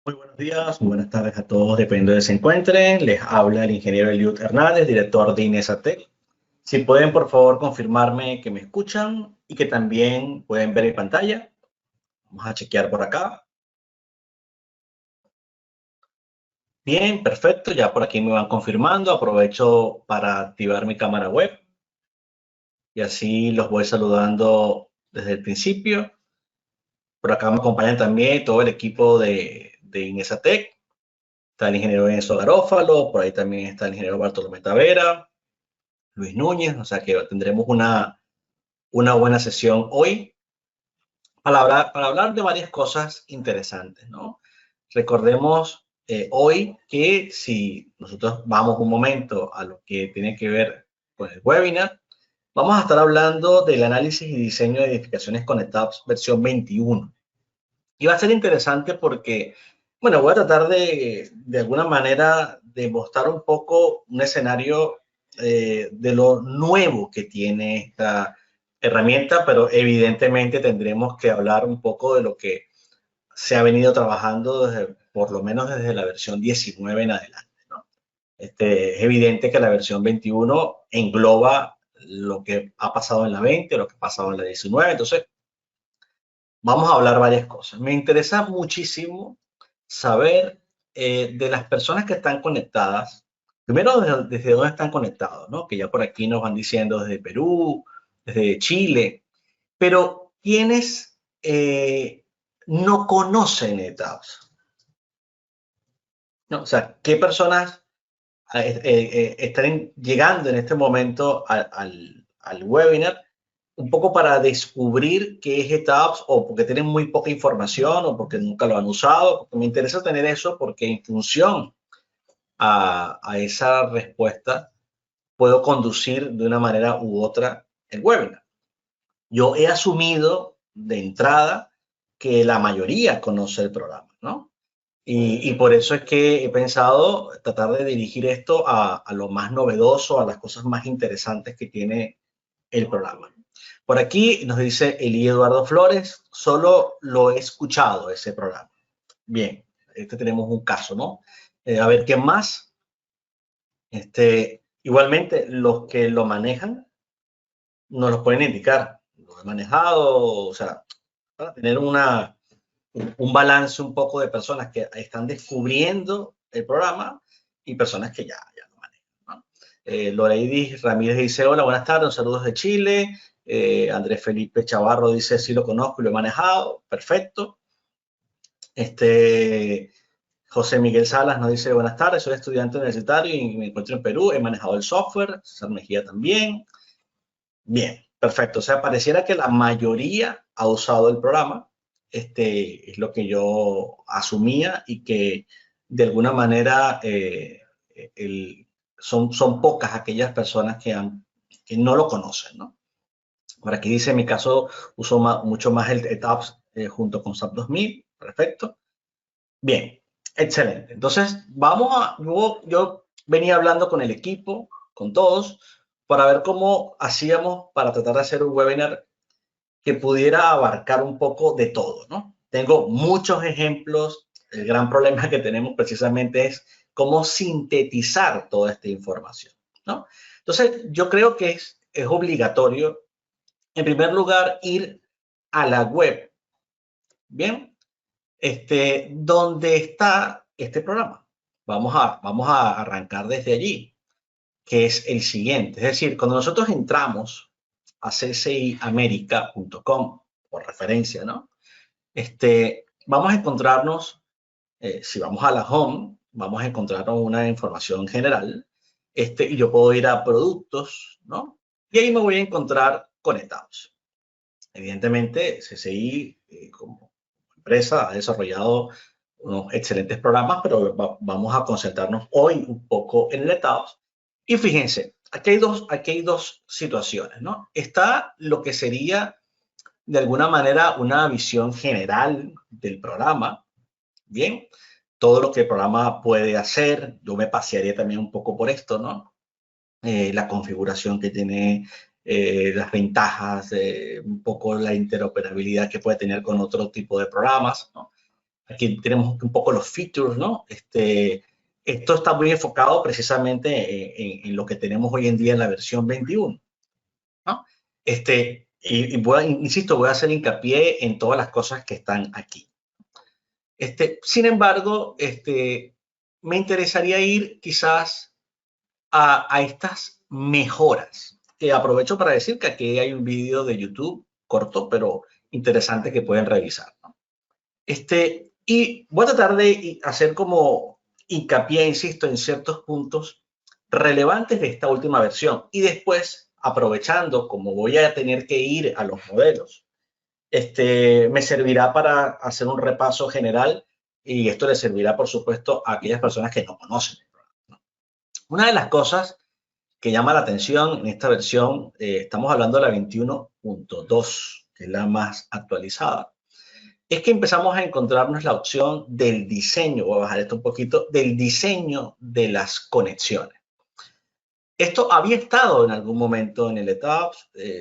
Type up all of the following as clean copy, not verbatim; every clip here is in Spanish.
Muy buenos días, muy buenas tardes a todos, dependiendo de se encuentren. Les habla el ingeniero Eliud Hernández, director de Inesatec. Si pueden, por favor, confirmarme que me escuchan y que también pueden ver en pantalla. Vamos a chequear por acá. Bien, perfecto, ya por aquí me van confirmando. Aprovecho para activar mi cámara web y así los voy saludando desde el principio. Por acá me acompañan también todo el equipo de Inesatec. Está el ingeniero Enzo Garófalo, por ahí también está el ingeniero Bartolomé Tavera, Luis Núñez, o sea que tendremos una buena sesión hoy para hablar de varias cosas interesantes, ¿no? Recordemos hoy que si nosotros vamos un momento a lo que tiene que ver con el webinar, vamos a estar hablando del análisis y diseño de edificaciones conectadas versión 21. Y va a ser interesante porque, bueno, voy a tratar de alguna manera de mostrar un poco un escenario de lo nuevo que tiene esta herramienta, pero evidentemente tendremos que hablar un poco de lo que se ha venido trabajando desde, por lo menos desde la versión 19 en adelante, ¿no? Es evidente que la versión 21 engloba lo que ha pasado en la 20, lo que ha pasado en la 19, entonces vamos a hablar varias cosas. Me interesa muchísimo saber de las personas que están conectadas, primero desde dónde están conectados, ¿no? Que ya por aquí nos van diciendo desde Perú, desde Chile, pero ¿quiénes no conocen ETAPS? ¿No? O sea, ¿qué personas están llegando en este momento al webinar un poco para descubrir qué es ETAPS o porque tienen muy poca información o porque nunca lo han usado? Porque me interesa tener eso porque en función a esa respuesta puedo conducir de una manera u otra el webinar. Yo he asumido de entrada que la mayoría conoce el programa, ¿no? Y por eso es que he pensado tratar de dirigir esto a lo más novedoso, a las cosas más interesantes que tiene el programa. Por aquí nos dice Eli Eduardo Flores, solo lo he escuchado ese programa. Bien, tenemos un caso, ¿no? A ver, ¿qué más? Igualmente, los que lo manejan nos los pueden indicar. Lo he manejado, o sea, para tener un balance un poco de personas que están descubriendo el programa y personas que ya lo manejan, ¿no? Loreidi Ramírez dice, hola, buenas tardes, saludos de Chile. Andrés Felipe Chavarro dice, sí lo conozco y lo he manejado, perfecto. José Miguel Salas nos dice, buenas tardes, soy estudiante universitario y me encuentro en Perú, he manejado el software, César Mejía también. Bien, perfecto. O sea, pareciera que la mayoría ha usado el programa. Es lo que yo asumía y que de alguna manera son pocas aquellas personas que no lo conocen, ¿no? Por aquí dice, en mi caso, uso mucho más el ETAPS junto con SAP 2000. Perfecto. Bien, excelente. Entonces, yo venía hablando con el equipo, con todos, para ver cómo hacíamos para tratar de hacer un webinar que pudiera abarcar un poco de todo, ¿no? Tengo muchos ejemplos. El gran problema que tenemos precisamente es cómo sintetizar toda esta información, ¿no? Entonces, yo creo que es obligatorio, en primer lugar, ir a la web, ¿bien? Donde está este programa. Vamos a arrancar desde allí, que es el siguiente. Es decir, cuando nosotros entramos a cciamerica.com, por referencia, ¿no? Vamos a encontrarnos, si vamos a la home, vamos a encontrarnos una información general, y yo puedo ir a productos, ¿no? Y ahí me voy a encontrar conectados. Evidentemente, CCI como empresa ha desarrollado unos excelentes programas, pero vamos a concentrarnos hoy un poco en el ETAPS. Y fíjense, aquí hay dos situaciones, ¿no? Está lo que sería de alguna manera una visión general del programa, ¿bien? Todo lo que el programa puede hacer, yo me pasearía también un poco por esto, ¿no? La configuración que tiene, las ventajas, un poco la interoperabilidad que puede tener con otro tipo de programas, ¿no? Aquí tenemos un poco los features, ¿no? Esto está muy enfocado precisamente en lo que tenemos hoy en día en la versión 21, ¿no? Insisto, voy a hacer hincapié en todas las cosas que están aquí. Sin embargo, me interesaría ir quizás a estas mejoras, que aprovecho para decir que aquí hay un vídeo de YouTube corto, pero interesante que pueden revisar, ¿no? Y voy a tratar de hacer como hincapié, insisto, en ciertos puntos relevantes de esta última versión. Y después, aprovechando, como voy a tener que ir a los modelos, me servirá para hacer un repaso general y esto le servirá, por supuesto, a aquellas personas que no conocen el programa. Una de las cosas que llama la atención en esta versión, estamos hablando de la 21.2, que es la más actualizada, es que empezamos a encontrarnos la opción del diseño, voy a bajar esto un poquito, del diseño de las conexiones. Esto había estado en algún momento en el ETAP,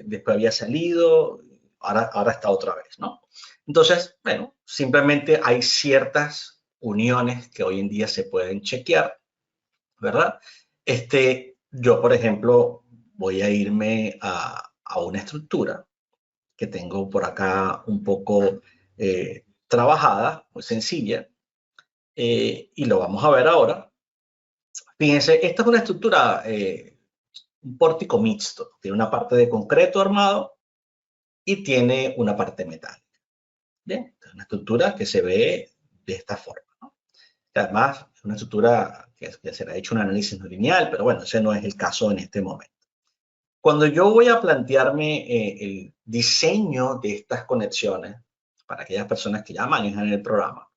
después había salido, ahora está otra vez, ¿no? Entonces, bueno, simplemente hay ciertas uniones que hoy en día se pueden chequear, ¿verdad? Yo, por ejemplo, voy a irme a una estructura que tengo por acá un poco trabajada, muy sencilla, y lo vamos a ver ahora. Fíjense, esta es una estructura, un pórtico mixto, tiene una parte de concreto armado y tiene una parte metálica. Bien, es una estructura que se ve de esta forma, ¿no? Además, es una estructura que se le ha hecho un análisis no lineal, pero bueno, ese no es el caso en este momento. Cuando yo voy a plantearme el diseño de estas conexiones, para aquellas personas que ya manejan el programa,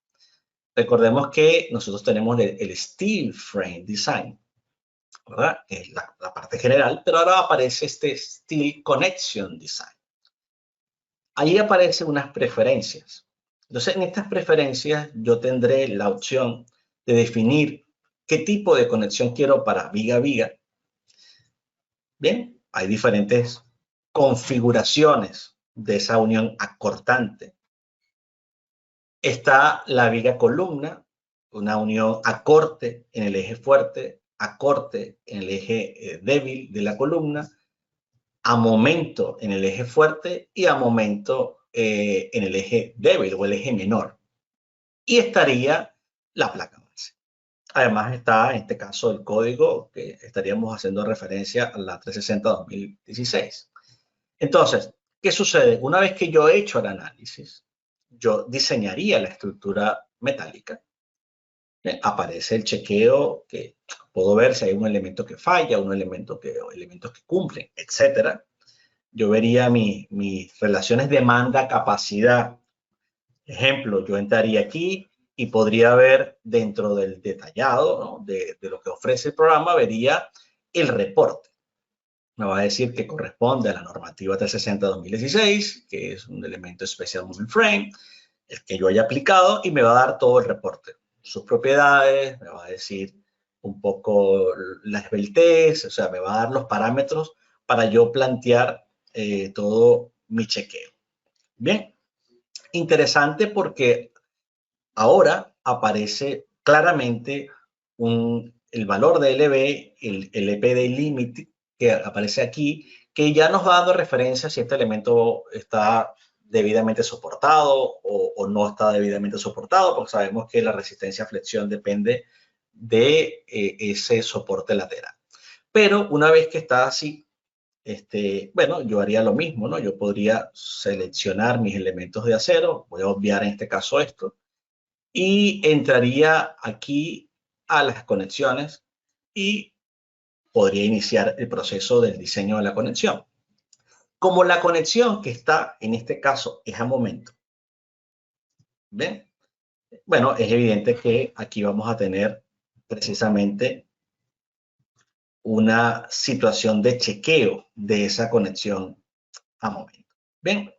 recordemos que nosotros tenemos el Steel Frame Design, ¿verdad? Que es la parte general, pero ahora aparece este Steel Connection Design. Ahí aparecen unas preferencias. Entonces, en estas preferencias yo tendré la opción de definir qué tipo de conexión quiero para viga a viga. Bien, hay diferentes configuraciones de esa unión acortante. Está la viga columna, una unión acorte en el eje fuerte, acorte en el eje débil de la columna, a momento en el eje fuerte y a momento en el eje débil o el eje menor. Y estaría la placa base. Además está, en este caso, el código que estaríamos haciendo referencia a la 360-2016. Entonces, ¿qué sucede? Una vez que yo he hecho el análisis, yo diseñaría la estructura metálica. Aparece el chequeo que puedo ver si hay un elemento que falla, elementos que cumplen, etcétera. Yo vería mis relaciones demanda-capacidad. Ejemplo, yo entraría aquí y podría ver dentro del detallado, ¿no? de lo que ofrece el programa, vería el reporte. Me va a decir que corresponde a la normativa 360-2016, que es un elemento especial moving frame, el que yo haya aplicado, y me va a dar todo el reporte. Sus propiedades, me va a decir un poco la esbeltez, o sea, me va a dar los parámetros para yo plantear todo mi chequeo. Bien, interesante porque ahora aparece claramente el valor de LB, el LPD limit que aparece aquí, que ya nos va dando referencia si este elemento está debidamente soportado o no está debidamente soportado, porque sabemos que la resistencia a flexión depende de ese soporte lateral. Pero una vez que está así, bueno, yo haría lo mismo, ¿no? Yo podría seleccionar mis elementos de acero, voy a obviar en este caso esto, y entraría aquí a las conexiones y podría iniciar el proceso del diseño de la conexión. Como la conexión que está en este caso es a momento, ¿ven? Bueno, es evidente que aquí vamos a tener precisamente una situación de chequeo de esa conexión a momento. Bien,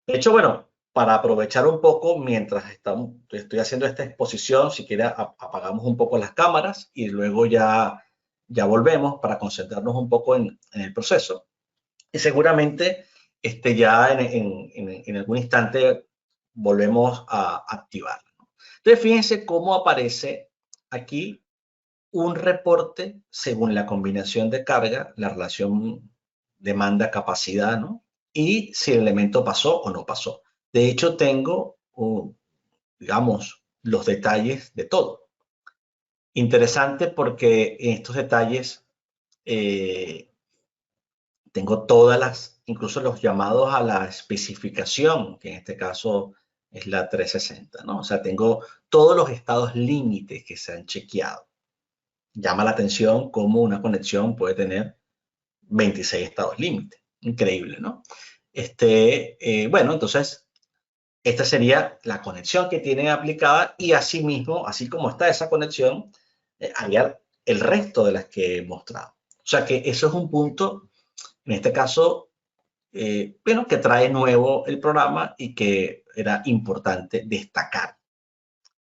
de hecho, bueno, para aprovechar un poco mientras estoy haciendo esta exposición, si quiere apagamos un poco las cámaras y luego ya volvemos para concentrarnos un poco en el proceso. Y seguramente ya en algún instante volvemos a activarla. Entonces, fíjense cómo aparece aquí un reporte según la combinación de carga, la relación demanda-capacidad, ¿no? Y si el elemento pasó o no pasó. De hecho, tengo, digamos, los detalles de todo. Interesante porque en estos detalles eh, tengo todas las, incluso los llamados a la especificación, que en este caso es la 360, ¿no? O sea, tengo todos los estados límites que se han chequeado. Llama la atención cómo una conexión puede tener 26 estados límites. Increíble, ¿no? Bueno, entonces, esta sería la conexión que tiene aplicada y asimismo, así como está esa conexión, había el resto de las que he mostrado. O sea que eso es un punto, en este caso, bueno, que trae nuevo el programa y que era importante destacar.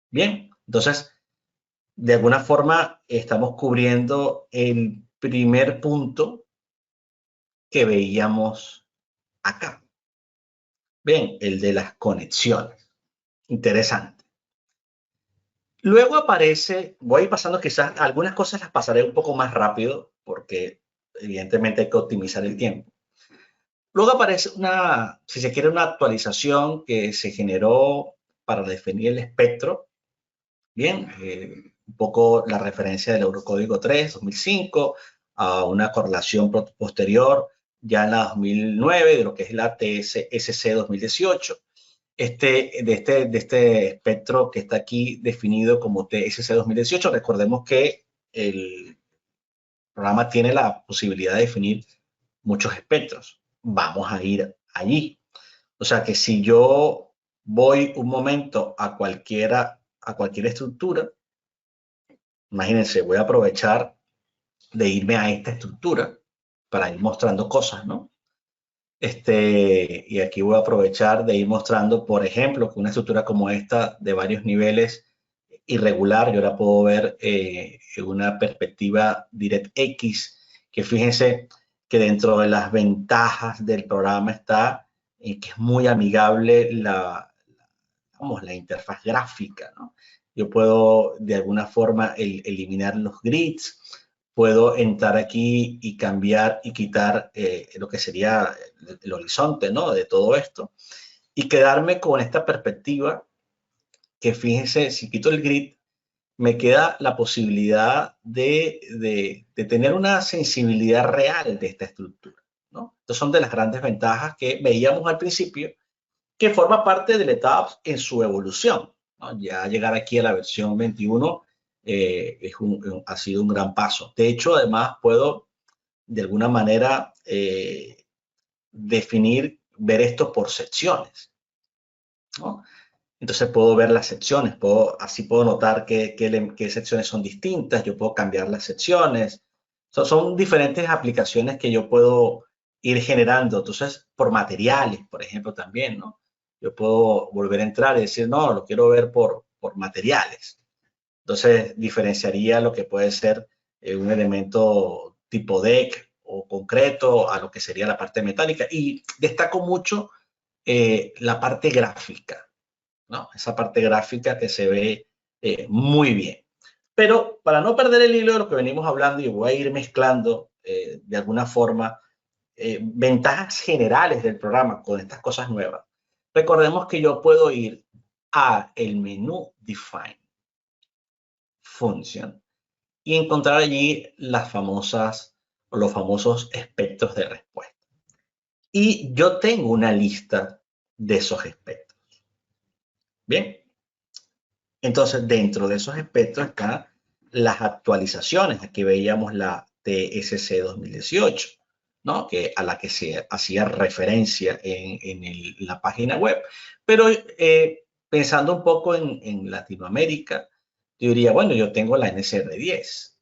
Bien, entonces, de alguna forma estamos cubriendo el primer punto que veíamos acá. Bien, el de las conexiones. Interesante. Luego aparece, voy pasando quizás, algunas cosas las pasaré un poco más rápido porque evidentemente hay que optimizar el tiempo. Luego aparece una, si se quiere, una actualización que se generó para definir el espectro. Bien, un poco la referencia del Eurocódigo 3, 2005, a una correlación posterior ya en la 2009 de lo que es la TSSC 2018. De este espectro que está aquí definido como TSC 2018, recordemos que el programa tiene la posibilidad de definir muchos espectros. Vamos a ir allí. O sea que si yo voy un momento a cualquier estructura, imagínense, voy a aprovechar de irme a esta estructura para ir mostrando cosas, ¿no? Y aquí voy a aprovechar de ir mostrando, por ejemplo, que una estructura como esta de varios niveles irregular, yo la puedo ver en una perspectiva DirectX, que fíjense que dentro de las ventajas del programa está que es muy amigable la interfaz gráfica, ¿no? Yo puedo de alguna forma eliminar los grids, puedo entrar aquí y cambiar y quitar lo que sería el horizonte, ¿no? De todo esto y quedarme con esta perspectiva que fíjense, si quito el grid, me queda la posibilidad de tener una sensibilidad real de esta estructura, ¿no? Estas son de las grandes ventajas que veíamos al principio, que forma parte del ETABS en su evolución, ¿no? Ya llegar aquí a la versión 21 ha sido un gran paso. De hecho, además, puedo de alguna manera ver esto por secciones, ¿no? Entonces puedo ver las secciones, así puedo notar qué secciones son distintas, yo puedo cambiar las secciones. Son diferentes aplicaciones que yo puedo ir generando. Entonces, por materiales, por ejemplo, también, ¿no? Yo puedo volver a entrar y decir, no, lo quiero ver por materiales. Entonces, diferenciaría lo que puede ser un elemento tipo deck o concreto a lo que sería la parte metálica. Y destaco mucho la parte gráfica, ¿no? Esa parte gráfica que se ve muy bien. Pero para no perder el hilo de lo que venimos hablando, y voy a ir mezclando de alguna forma ventajas generales del programa con estas cosas nuevas. Recordemos que yo puedo ir a el menú Define Function y encontrar allí las famosas o los famosos espectros de respuesta. Y yo tengo una lista de esos espectros. Bien, entonces dentro de esos espectros están las actualizaciones. Aquí veíamos la TSC 2018, ¿no? A la que se hacía referencia en la página web. Pero pensando un poco en Latinoamérica, yo diría, bueno, yo tengo la NCR10,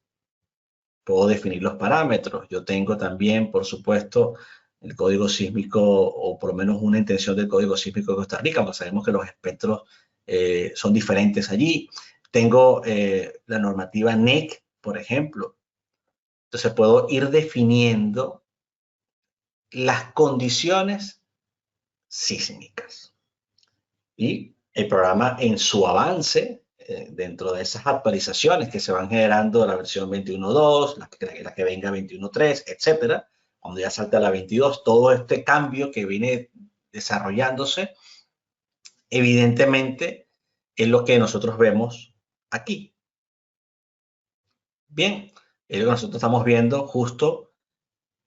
puedo definir los parámetros. Yo tengo también, por supuesto, el código sísmico o por lo menos una intención del código sísmico de Costa Rica, porque sabemos que los espectros son diferentes allí. Tengo la normativa NEC, por ejemplo. Entonces puedo ir definiendo las condiciones sísmicas. Y El programa en su avance, dentro de esas actualizaciones que se van generando, la versión 21.2, la que venga 21.3, etcétera, cuando ya salta la 22, todo este cambio que viene desarrollándose, evidentemente es lo que nosotros vemos aquí. Bien, es lo que nosotros estamos viendo justo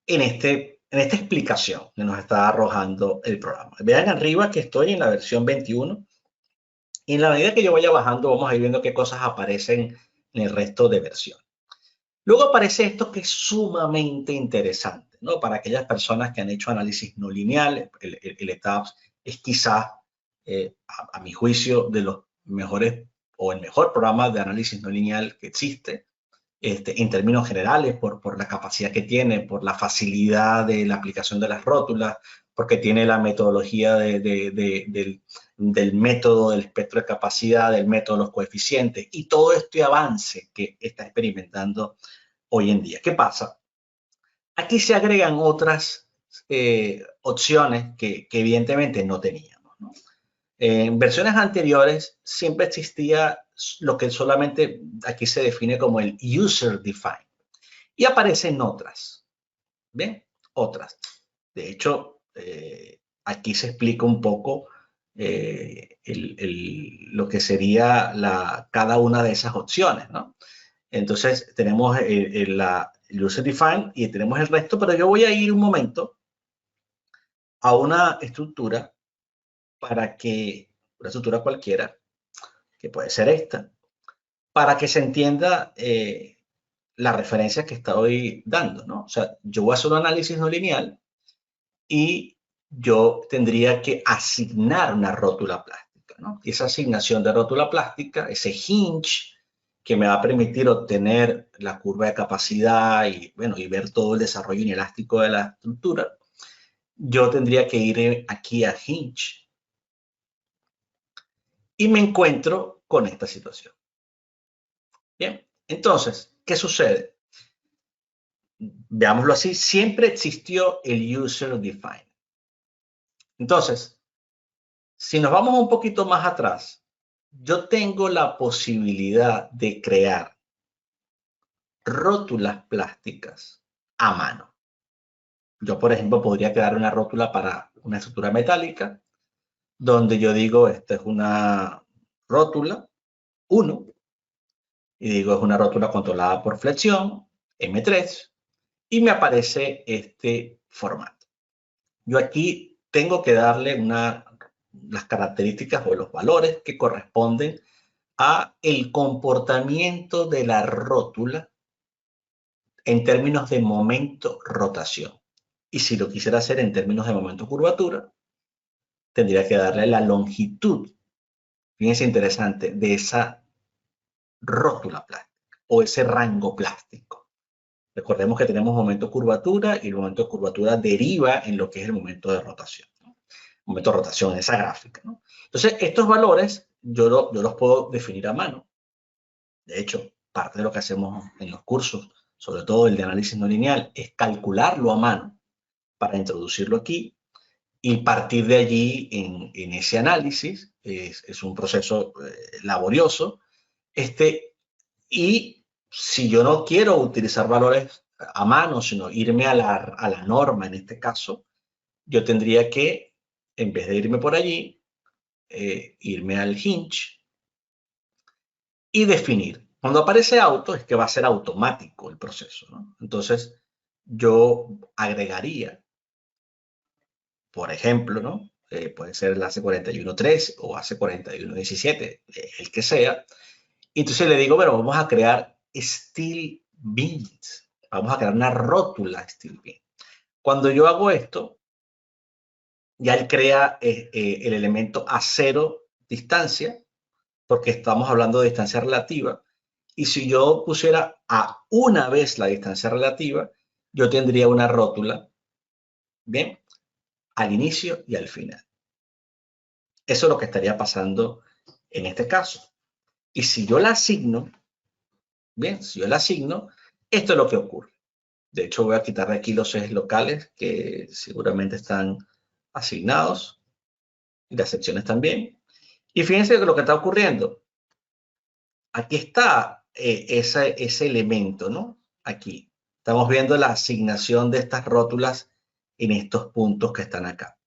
en esta explicación que nos está arrojando el programa. Vean arriba que estoy en la versión 21 y en la medida que yo vaya bajando vamos a ir viendo qué cosas aparecen en el resto de versiones. Luego aparece esto que es sumamente interesante, ¿no? Para aquellas personas que han hecho análisis no lineal, el ETABS es quizás, a mi juicio, de los mejores o el mejor programa de análisis no lineal que existe. En términos generales, por la capacidad que tiene, por la facilidad de la aplicación de las rótulas, porque tiene la metodología del método del espectro de capacidad, del método de los coeficientes y todo este avance que está experimentando hoy en día. ¿Qué pasa? Aquí se agregan otras opciones que evidentemente no teníamos, ¿no? En versiones anteriores siempre existía lo que solamente aquí se define como el user defined y aparecen otras, ¿bien? Otras. De hecho, aquí se explica un poco lo que sería cada una de esas opciones, ¿no? Entonces tenemos el user defined y tenemos el resto, pero yo voy a ir un momento a una estructura para que, una estructura cualquiera, que puede ser esta, para que se entienda la referencia que estoy dando, ¿no? O sea, yo voy a hacer un análisis no lineal y yo tendría que asignar una rótula plástica, ¿no? Y esa asignación de rótula plástica, ese hinge que me va a permitir obtener la curva de capacidad y, bueno, y ver todo el desarrollo inelástico de la estructura, yo tendría que ir aquí a hinge y me encuentro con esta situación. Bien, entonces, ¿qué sucede? Veámoslo así, siempre existió el user defined. Entonces, si nos vamos un poquito más atrás, yo tengo la posibilidad de crear rótulas plásticas a mano. Yo, por ejemplo, podría crear una rótula para una estructura metálica, donde yo digo, esta es una rótula 1, y digo, es una rótula controlada por flexión, M3, y me aparece este formato. Yo aquí tengo que darle las características o los valores que corresponden a el comportamiento de la rótula en términos de momento rotación. Y si lo quisiera hacer en términos de momento curvatura, tendría que darle la longitud, fíjense interesante, de esa rótula plástica o ese rango plástico. Recordemos que tenemos momento curvatura y el momento de curvatura deriva en lo que es el momento de rotación, ¿no? Momento de rotación, esa gráfica, ¿no? Entonces, estos valores yo los puedo definir a mano. De hecho, parte de lo que hacemos en los cursos, sobre todo el de análisis no lineal, es calcularlo a mano para introducirlo aquí y partir de allí en ese análisis. Es un proceso laborioso. Y si yo no quiero utilizar valores a mano, sino irme a la norma en este caso, yo tendría que, en vez de irme por allí, irme al hinge y definir. Cuando aparece auto es que va a ser automático el proceso, ¿no? Entonces, yo agregaría, por ejemplo, ¿no? Puede ser el AC41.3 o AC41.17, el que sea. Y entonces le digo, bueno, vamos a crear steel beans. Vamos a crear una rótula steel bean. Cuando yo hago esto, ya él crea el elemento a cero distancia, porque estamos hablando de distancia relativa. Y si yo pusiera a una vez la distancia relativa, yo tendría una rótula, ¿bien? Al inicio y al final. Eso es lo que estaría pasando en este caso. Y si yo la asigno, bien, si yo la asigno, esto es lo que ocurre. De hecho, voy a quitar de aquí los ejes locales que seguramente están asignados y las secciones también. Y fíjense lo que está ocurriendo. Aquí está ese elemento, ¿no? Aquí. Estamos viendo la asignación de estas rótulas en estos puntos que están acá.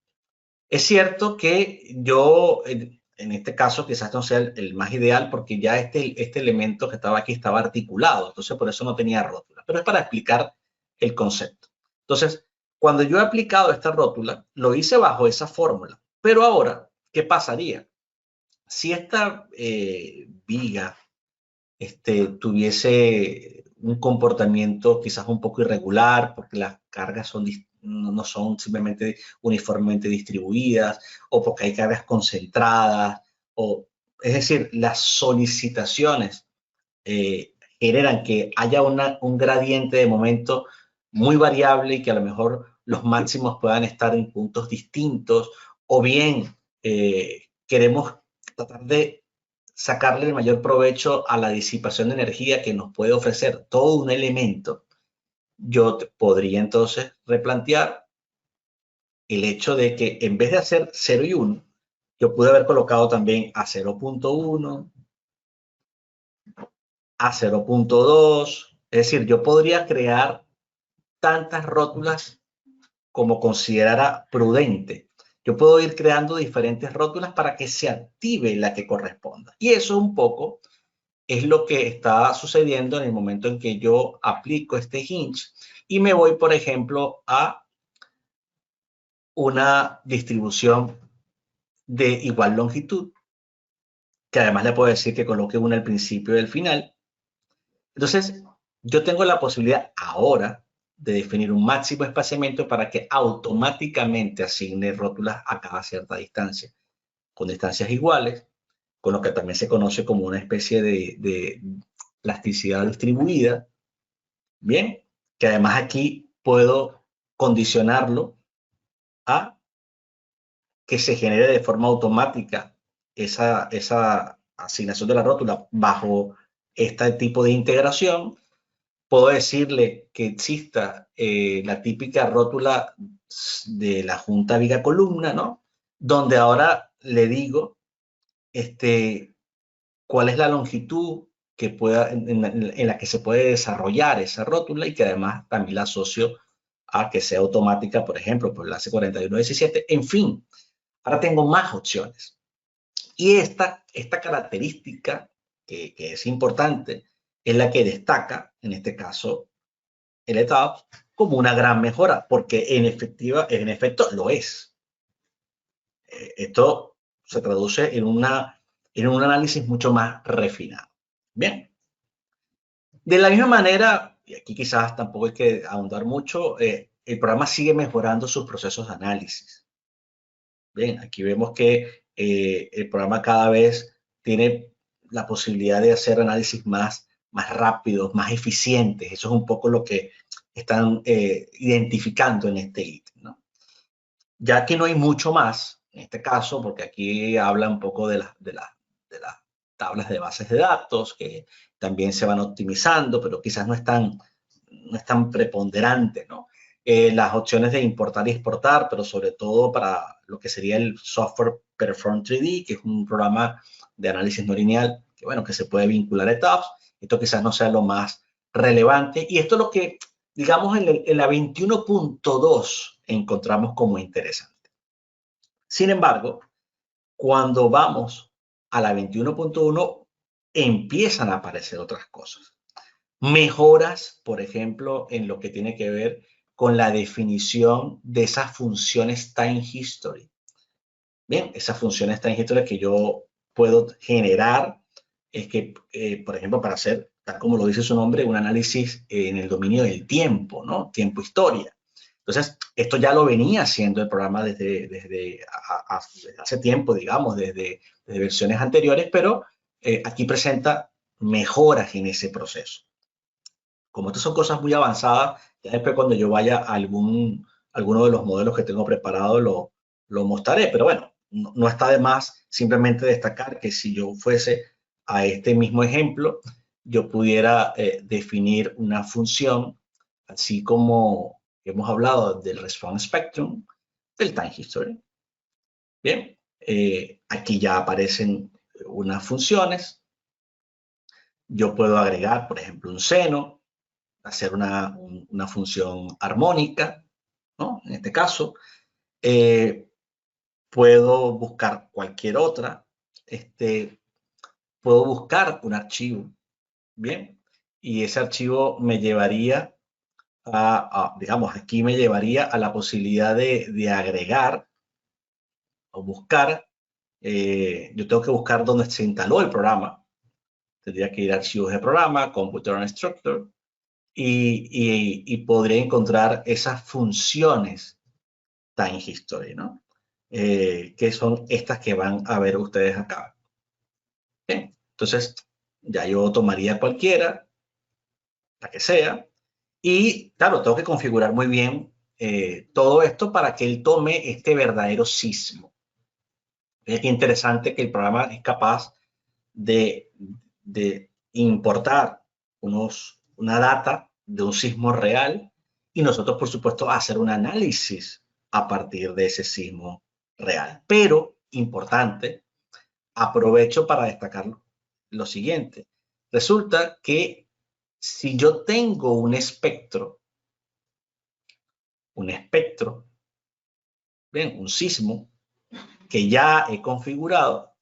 Es cierto que yo, en este caso, quizás no sea el más ideal porque ya este elemento que estaba aquí estaba articulado, entonces por eso no tenía rótula, pero es para explicar el concepto. Entonces, cuando yo he aplicado esta rótula, lo hice bajo esa fórmula, pero ahora, ¿qué pasaría? Si esta viga tuviese un comportamiento quizás un poco irregular, porque las cargas no son simplemente uniformemente distribuidas, o porque hay cargas concentradas, es decir, las solicitaciones generan que haya un gradiente de momento muy variable y que a lo mejor los máximos puedan estar en puntos distintos, o bien queremos tratar de sacarle el mayor provecho a la disipación de energía que nos puede ofrecer todo un elemento, yo podría entonces replantear el hecho de que en vez de hacer 0 y 1, yo pude haber colocado también a 0.1, a 0.2, es decir, yo podría crear tantas rótulas como considerara prudente. Yo puedo ir creando diferentes rótulas para que se active la que corresponda. Y eso un poco es lo que está sucediendo en el momento en que yo aplico este hinge y me voy, por ejemplo, a una distribución de igual longitud, que además le puedo decir que coloque una al principio y al final. Entonces, yo tengo la posibilidad ahora de definir un máximo espaciamiento para que automáticamente asigne rótulas a cada cierta distancia, con distancias iguales, con lo que también se conoce como una especie de plasticidad distribuida. Bien, que además aquí puedo condicionarlo a que se genere de forma automática esa asignación de la rótula bajo este tipo de integración. Puedo decirle que exista la típica rótula de la junta viga columna, ¿no? Donde ahora le digo cuál es la longitud que pueda, en la que se puede desarrollar esa rótula y que además también la asocio a que sea automática, por ejemplo, por el enlace 4117. En fin, ahora tengo más opciones. Y esta característica que es importante es la que destaca, en este caso, el ETAP como una gran mejora, porque en efecto lo es. Esto se traduce en un análisis mucho más refinado. Bien. De la misma manera, y aquí quizás tampoco hay que ahondar mucho, el programa sigue mejorando sus procesos de análisis. Bien, aquí vemos que el programa cada vez tiene la posibilidad de hacer análisis más rápidos, más eficientes. Eso es un poco lo que están identificando en este ítem, ¿no? Ya que no hay mucho más, en este caso, porque aquí habla un poco de las tablas de bases de datos, que también se van optimizando, pero quizás no es tan preponderante, ¿no? Las opciones de importar y exportar, pero sobre todo para lo que sería el software Perform 3D, que es un programa de análisis no lineal, que bueno, que se puede vincular a ETABS. Esto quizás no sea lo más relevante. Y esto es lo que, digamos, en la 21.2 encontramos como interesante. Sin embargo, cuando vamos a la 21.1, empiezan a aparecer otras cosas. Mejoras, por ejemplo, en lo que tiene que ver con la definición de esas funciones time history. Bien, esas funciones time history que yo puedo generar, es que, por ejemplo, para hacer, tal como lo dice su nombre, un análisis en el dominio del tiempo, ¿no? Tiempo-historia. Entonces, esto ya lo venía haciendo el programa desde hace tiempo, digamos, desde versiones anteriores, pero aquí presenta mejoras en ese proceso. Como estas son cosas muy avanzadas, ya después cuando yo vaya a alguno de los modelos que tengo preparado lo mostraré, pero bueno, no está de más simplemente destacar que si yo fuese a este mismo ejemplo, yo pudiera definir una función, así como hemos hablado del response spectrum, del time history. Bien, Aquí ya aparecen unas funciones. Yo puedo agregar, por ejemplo, un seno, hacer una función armónica, ¿no? En este caso, puedo buscar cualquier otra. Puedo buscar un archivo, ¿bien? Y ese archivo me llevaría digamos, aquí me llevaría a la posibilidad de agregar o buscar. Yo tengo que buscar dónde se instaló el programa. Tendría que ir a archivos de programa, Computer Instructor, y podría encontrar esas funciones Time History, ¿no? Que son estas que van a ver ustedes acá. Bien, entonces, ya yo tomaría cualquiera, la que sea, y claro, tengo que configurar muy bien todo esto para que él tome este verdadero sismo. Es interesante que el programa es capaz de, de importar una data de un sismo real y nosotros, por supuesto, hacer un análisis a partir de ese sismo real. Pero, importante, aprovecho para destacar lo siguiente. Resulta que si yo tengo un espectro, bien, un sismo que ya he configurado,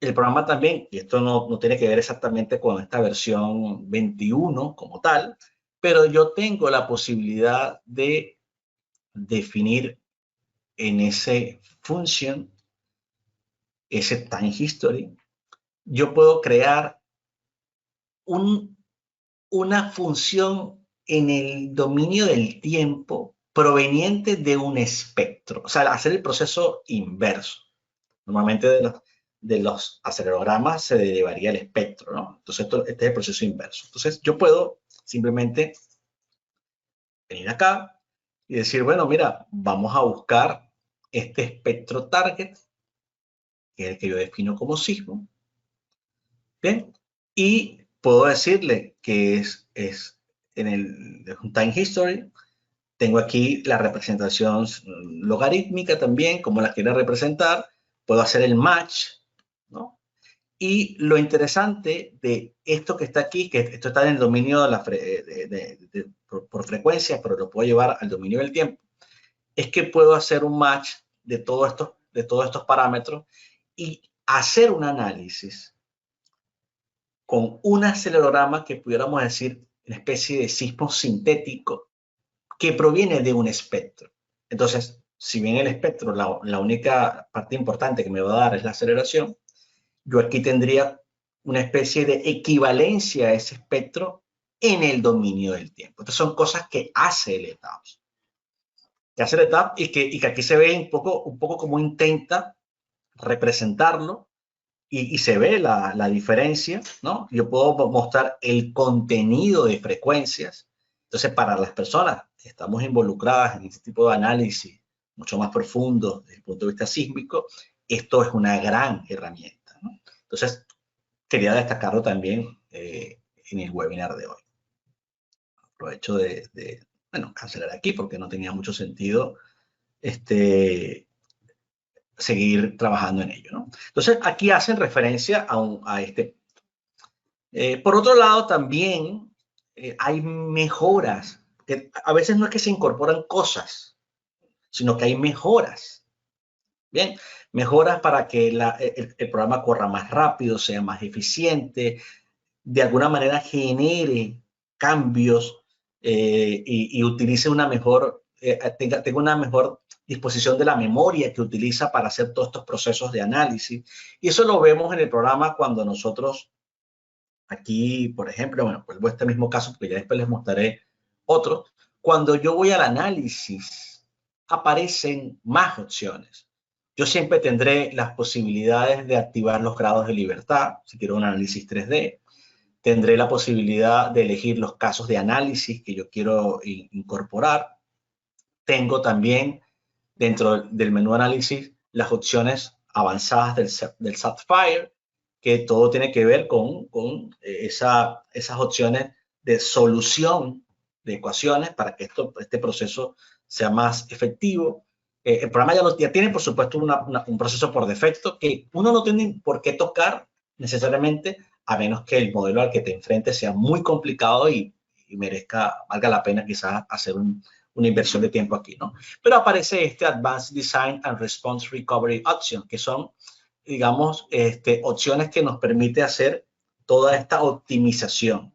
el programa también, y esto no tiene que ver exactamente con esta versión 21 como tal, pero yo tengo la posibilidad de definir en ese function, ese time history, yo puedo crear una función en el dominio del tiempo proveniente de un espectro, o sea, hacer el proceso inverso. Normalmente de los acelerogramas se derivaría el espectro, ¿no? Entonces, este es el proceso inverso. Entonces, yo puedo simplemente venir acá y decir, bueno, mira, vamos a buscar este espectro target, que es el que yo defino como sismo, ¿bien? Y puedo decirle que es en el time history. Tengo aquí la representación logarítmica también, como la quiera representar. Puedo hacer el match, ¿no? Y lo interesante de esto que está aquí, que esto está en el dominio de por frecuencia, pero lo puedo llevar al dominio del tiempo, es que puedo hacer un match de todos estos parámetros y hacer un análisis con un acelerograma que pudiéramos decir una especie de sismo sintético que proviene de un espectro. Entonces, si bien el espectro, la única parte importante que me va a dar es la aceleración, yo aquí tendría una especie de equivalencia a ese espectro en el dominio del tiempo. Estas son cosas que hace el ETABS. Que hace el ETABS y que aquí se ve un poco como intenta representarlo y se ve la diferencia, ¿no? Yo puedo mostrar el contenido de frecuencias. Entonces, para las personas que estamos involucradas en este tipo de análisis mucho más profundo desde el punto de vista sísmico, esto es una gran herramienta, ¿no? Entonces, quería destacarlo también en el webinar de hoy. Aprovecho bueno, cancelar aquí porque no tenía mucho sentido seguir trabajando en ello, ¿no? Entonces, aquí hacen referencia a este. Por otro lado, también hay mejoras, que a veces no es que se incorporan cosas, sino que hay mejoras. Bien, mejoras para que el programa corra más rápido, sea más eficiente, de alguna manera genere cambios y utilice tenga una mejor disposición de la memoria que utiliza para hacer todos estos procesos de análisis. Y eso lo vemos en el programa cuando nosotros aquí, por ejemplo, bueno, vuelvo a este mismo caso porque ya después les mostraré otro. Cuando yo voy al análisis, aparecen más opciones. Yo siempre tendré las posibilidades de activar los grados de libertad, si quiero un análisis 3D. Tendré la posibilidad de elegir los casos de análisis que yo quiero incorporar. Tengo también dentro del menú análisis las opciones avanzadas del Sapphire, que todo tiene que ver con esas opciones de solución de ecuaciones para que este proceso sea más efectivo. el programa ya tiene, por supuesto, un proceso por defecto que uno no tiene por qué tocar necesariamente, a menos que el modelo al que te enfrentes sea muy complicado y valga la pena quizás hacer una inversión de tiempo aquí, ¿no? Pero aparece este Advanced Design and Response Recovery Option, que son, digamos, opciones que nos permite hacer toda esta optimización.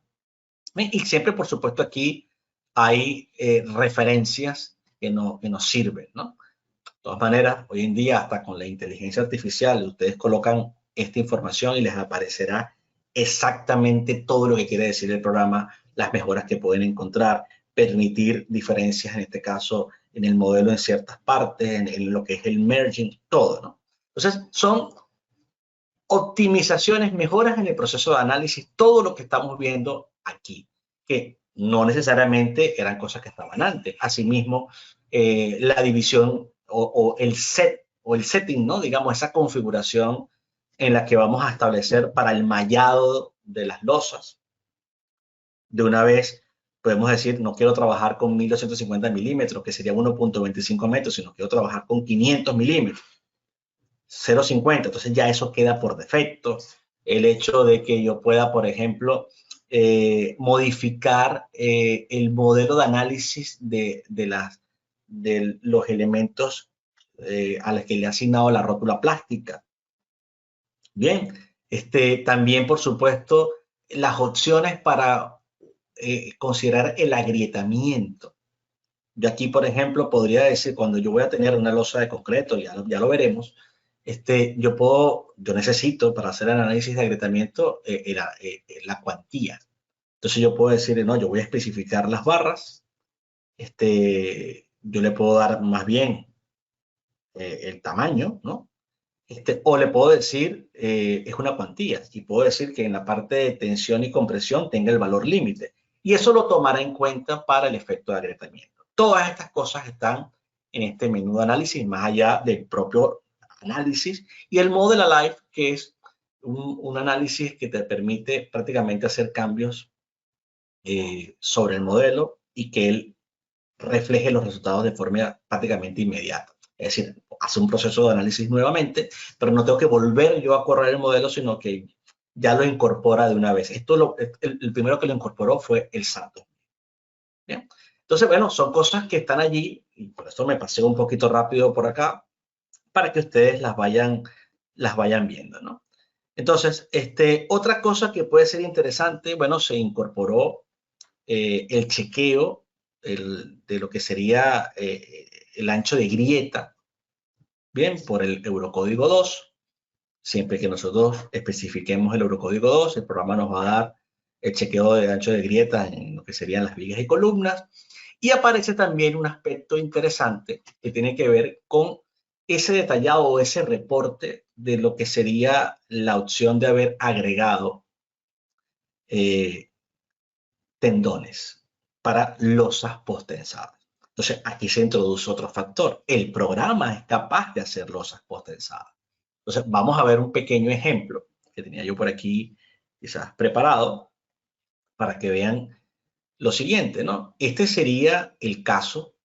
Y siempre, por supuesto, aquí hay referencias que nos sirven, ¿no? De todas maneras, hoy en día, hasta con la inteligencia artificial, ustedes colocan esta información y les aparecerá exactamente todo lo que quiere decir el programa, las mejoras que pueden encontrar, permitir diferencias, en este caso, en el modelo en ciertas partes, en lo que es el merging, todo, ¿no? Entonces, son optimizaciones, mejoras en el proceso de análisis, todo lo que estamos viendo aquí, que no necesariamente eran cosas que estaban antes. Asimismo, la división o el setting, ¿no? Digamos, esa configuración en la que vamos a establecer para el mallado de las losas. De una vez podemos decir, no quiero trabajar con 1250 milímetros, que sería 1.25 metros, sino quiero trabajar con 500 milímetros. 0.50, entonces ya eso queda por defecto. El hecho de que yo pueda, por ejemplo, modificar el modelo de análisis de los elementos a los que le he asignado la rótula plástica. Bien, también, por supuesto, las opciones para considerar el agrietamiento. Yo aquí, por ejemplo, podría decir, cuando yo voy a tener una losa de concreto, ya lo veremos, yo necesito para hacer el análisis de agrietamiento la cuantía. Entonces yo puedo decir, no, yo voy a especificar las barras, yo le puedo dar más bien el tamaño, ¿no? O le puedo decir, es una cuantía, y puedo decir que en la parte de tensión y compresión tenga el valor límite. Y eso lo tomará en cuenta para el efecto de agrietamiento. Todas estas cosas están en este menú de análisis, más allá del propio análisis, y el Model Alive, que es un análisis que te permite prácticamente hacer cambios sobre el modelo y que él refleje los resultados de forma prácticamente inmediata. Es decir, hace un proceso de análisis nuevamente, pero no tengo que volver yo a correr el modelo, sino que ya lo incorpora de una vez. El primero que lo incorporó fue el SATO. ¿Bien? Entonces, bueno, son cosas que están allí, y por eso me pasé un poquito rápido por acá, para que ustedes las vayan viendo, ¿no? Entonces, otra cosa que puede ser interesante, bueno, se incorporó el chequeo de lo que sería el ancho de grieta, bien, por el Eurocódigo 2. Siempre que nosotros especifiquemos el Eurocódigo 2, el programa nos va a dar el chequeo de ancho de grieta en lo que serían las vigas y columnas. Y aparece también un aspecto interesante que tiene que ver con ese detallado o ese reporte de lo que sería la opción de haber agregado tendones para losas postensadas. Entonces, aquí se introduce otro factor. El programa es capaz de hacer losas postensadas. Entonces, vamos a ver un pequeño ejemplo que tenía yo por aquí quizás preparado para que vean lo siguiente, ¿no? Este sería el caso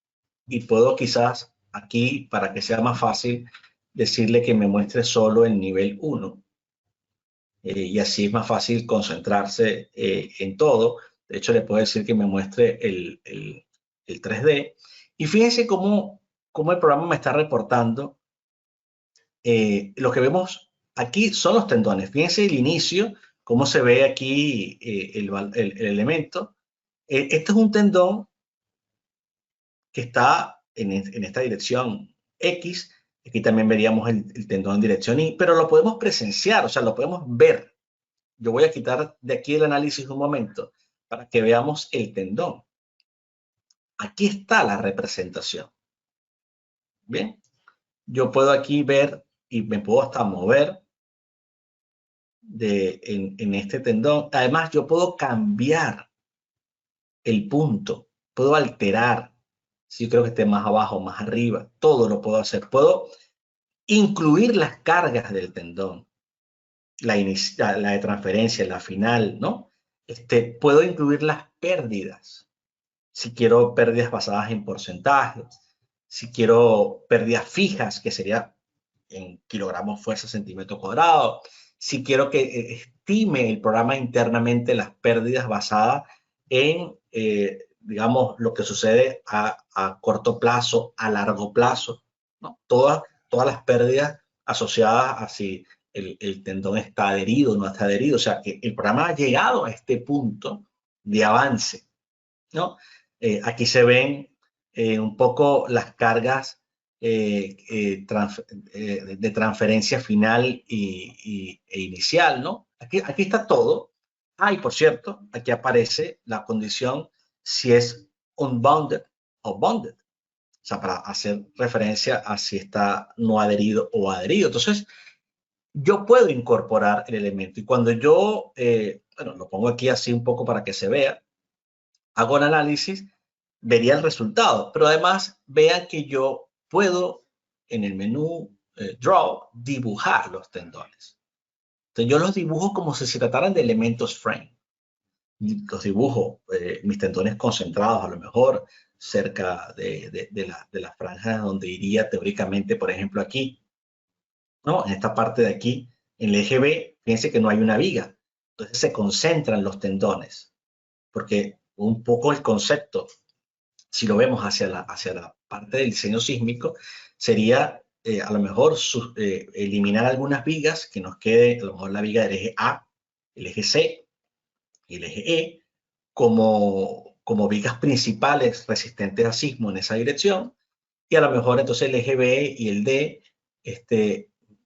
y puedo quizás aquí, para que sea más fácil, decirle que me muestre solo el nivel 1. Y así es más fácil concentrarse en todo. De hecho, le puedo decir que me muestre el 3D. Y fíjense cómo el programa me está reportando. Lo que vemos aquí son los tendones. Fíjense el inicio, cómo se ve aquí el elemento. Este es un tendón que está en esta dirección X. Aquí también veríamos el tendón en dirección Y, pero lo podemos presenciar, o sea, lo podemos ver. Yo voy a quitar de aquí el análisis un momento para que veamos el tendón. Aquí está la representación. Bien, yo puedo aquí ver y me puedo hasta mover en este tendón. Además, yo puedo cambiar el punto, puedo alterar si yo creo que esté más abajo, más arriba, todo lo puedo hacer. Puedo incluir las cargas del tendón, la de transferencia, la final, ¿no? Puedo incluir las pérdidas. Si quiero pérdidas basadas en porcentajes, si quiero pérdidas fijas, que sería en kilogramos fuerza centímetro cuadrado, si quiero que estime el programa internamente las pérdidas basadas en, digamos, lo que sucede a corto plazo, a largo plazo, ¿no? Todas las pérdidas asociadas a si el tendón está adherido o no está adherido. O sea, que el programa ha llegado a este punto de avance, ¿no? Aquí se ven un poco las cargas de transferencia final e inicial, ¿no? Aquí está todo. Y por cierto, aquí aparece la condición si es unbounded o bounded. O sea, para hacer referencia a si está no adherido o adherido. Entonces, yo puedo incorporar el elemento. Y cuando yo, bueno, lo pongo aquí así un poco para que se vea, hago el análisis, vería el resultado. Pero además, vean que yo puedo en el menú Draw dibujar los tendones. Entonces, yo los dibujo como si se trataran de elementos frame. Los dibujo, mis tendones concentrados a lo mejor cerca de las franjas donde iría teóricamente, por ejemplo, aquí, ¿no? En esta parte de aquí, en el eje B, fíjense que no hay una viga. Entonces se concentran los tendones, porque un poco el concepto, si lo vemos hacia la parte del diseño sísmico, sería a lo mejor eliminar algunas vigas, que nos quede a lo mejor la viga del eje A, el eje C y el eje E, como vigas principales resistentes a sismo en esa dirección, y a lo mejor entonces el eje B y el D,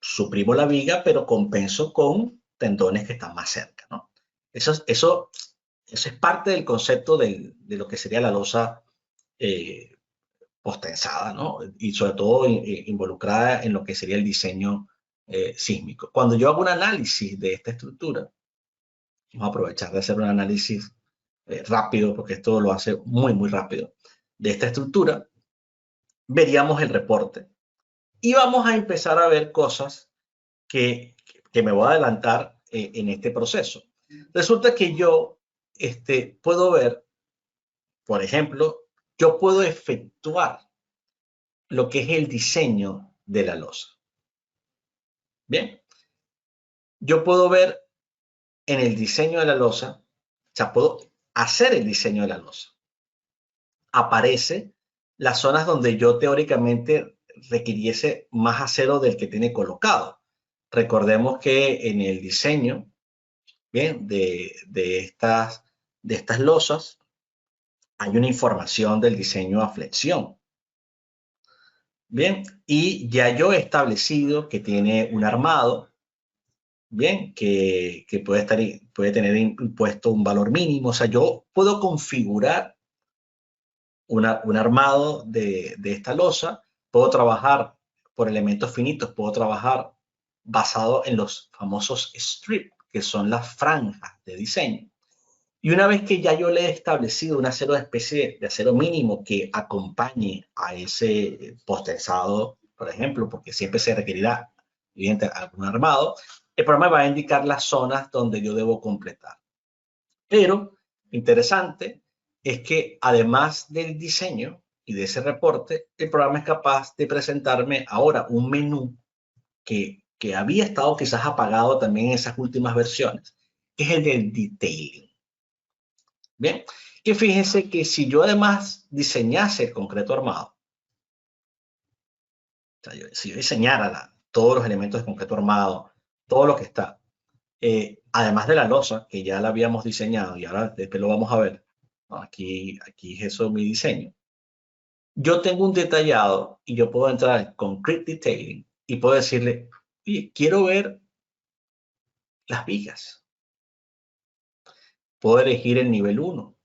suprimo la viga, pero compenso con tendones que están más cerca, ¿no? Eso es parte del concepto de lo que sería la losa postensada, ¿no? Y sobre todo involucrada en lo que sería el diseño sísmico. Cuando yo hago un análisis de esta estructura, vamos a aprovechar de hacer un análisis rápido, porque esto lo hace muy, muy rápido, de esta estructura, veríamos el reporte y vamos a empezar a ver cosas que me voy a adelantar en este proceso. Resulta que yo puedo ver, por ejemplo, yo puedo efectuar lo que es el diseño de la losa. Bien, yo puedo ver en el diseño de la losa, o sea, puedo hacer el diseño de la losa. Aparece las zonas donde yo teóricamente requiriese más acero del que tiene colocado. Recordemos que en el diseño, bien, de estas losas, hay una información del diseño a flexión. Bien, y ya yo he establecido que tiene un armado, bien, que puede tener impuesto un valor mínimo. O sea, yo puedo configurar un armado de esta losa, puedo trabajar por elementos finitos, puedo trabajar basado en los famosos strips, que son las franjas de diseño. Y una vez que ya yo le he establecido una especie de acero mínimo que acompañe a ese postensado, por ejemplo, porque siempre se requerirá, evidentemente, algún armado, el programa va a indicar las zonas donde yo debo completar. Pero, interesante, es que además del diseño y de ese reporte, el programa es capaz de presentarme ahora un menú que había estado quizás apagado también en esas últimas versiones, que es el del detailing. Bien, y fíjense que si yo además diseñase el concreto armado, o sea, si yo diseñara todos los elementos de concreto armado, todo lo que está, además de la losa, que ya la habíamos diseñado y ahora después lo vamos a ver, ¿no? Aquí es eso mi diseño. Yo tengo un detallado y yo puedo entrar en Concrete Detailing y puedo decirle, oye, quiero ver las vigas. Puedo elegir el nivel 1.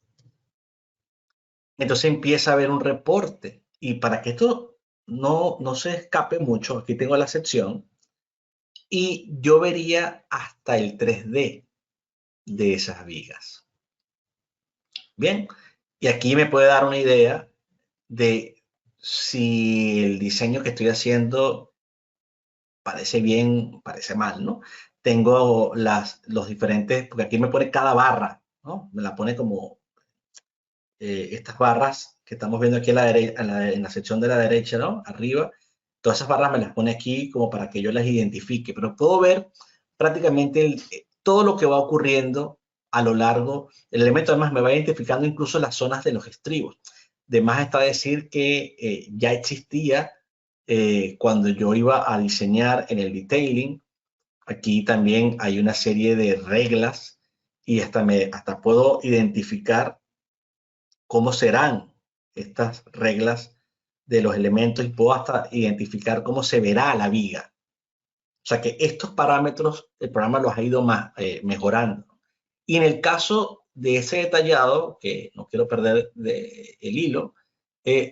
Entonces empieza a ver un reporte. Y para que esto no se escape mucho, aquí tengo la sección y yo vería hasta el 3D de esas vigas. Bien, y aquí me puede dar una idea de si el diseño que estoy haciendo parece bien, parece mal, ¿no? Tengo los diferentes, porque aquí me pone cada barra, ¿no? Me la pone como estas barras que estamos viendo aquí a la derecha, en la sección de la derecha, ¿no? Arriba, todas esas barras me las pone aquí como para que yo las identifique, pero puedo ver prácticamente todo lo que va ocurriendo a lo largo. El elemento además me va identificando incluso las zonas de los estribos. De más está decir que ya existía cuando yo iba a diseñar en el detailing. Aquí también hay una serie de reglas y hasta puedo identificar cómo serán estas reglas de los elementos y puedo hasta identificar cómo se verá la viga. O sea que estos parámetros el programa los ha ido mejorando. Y en el caso de ese detallado, que no quiero perder el hilo,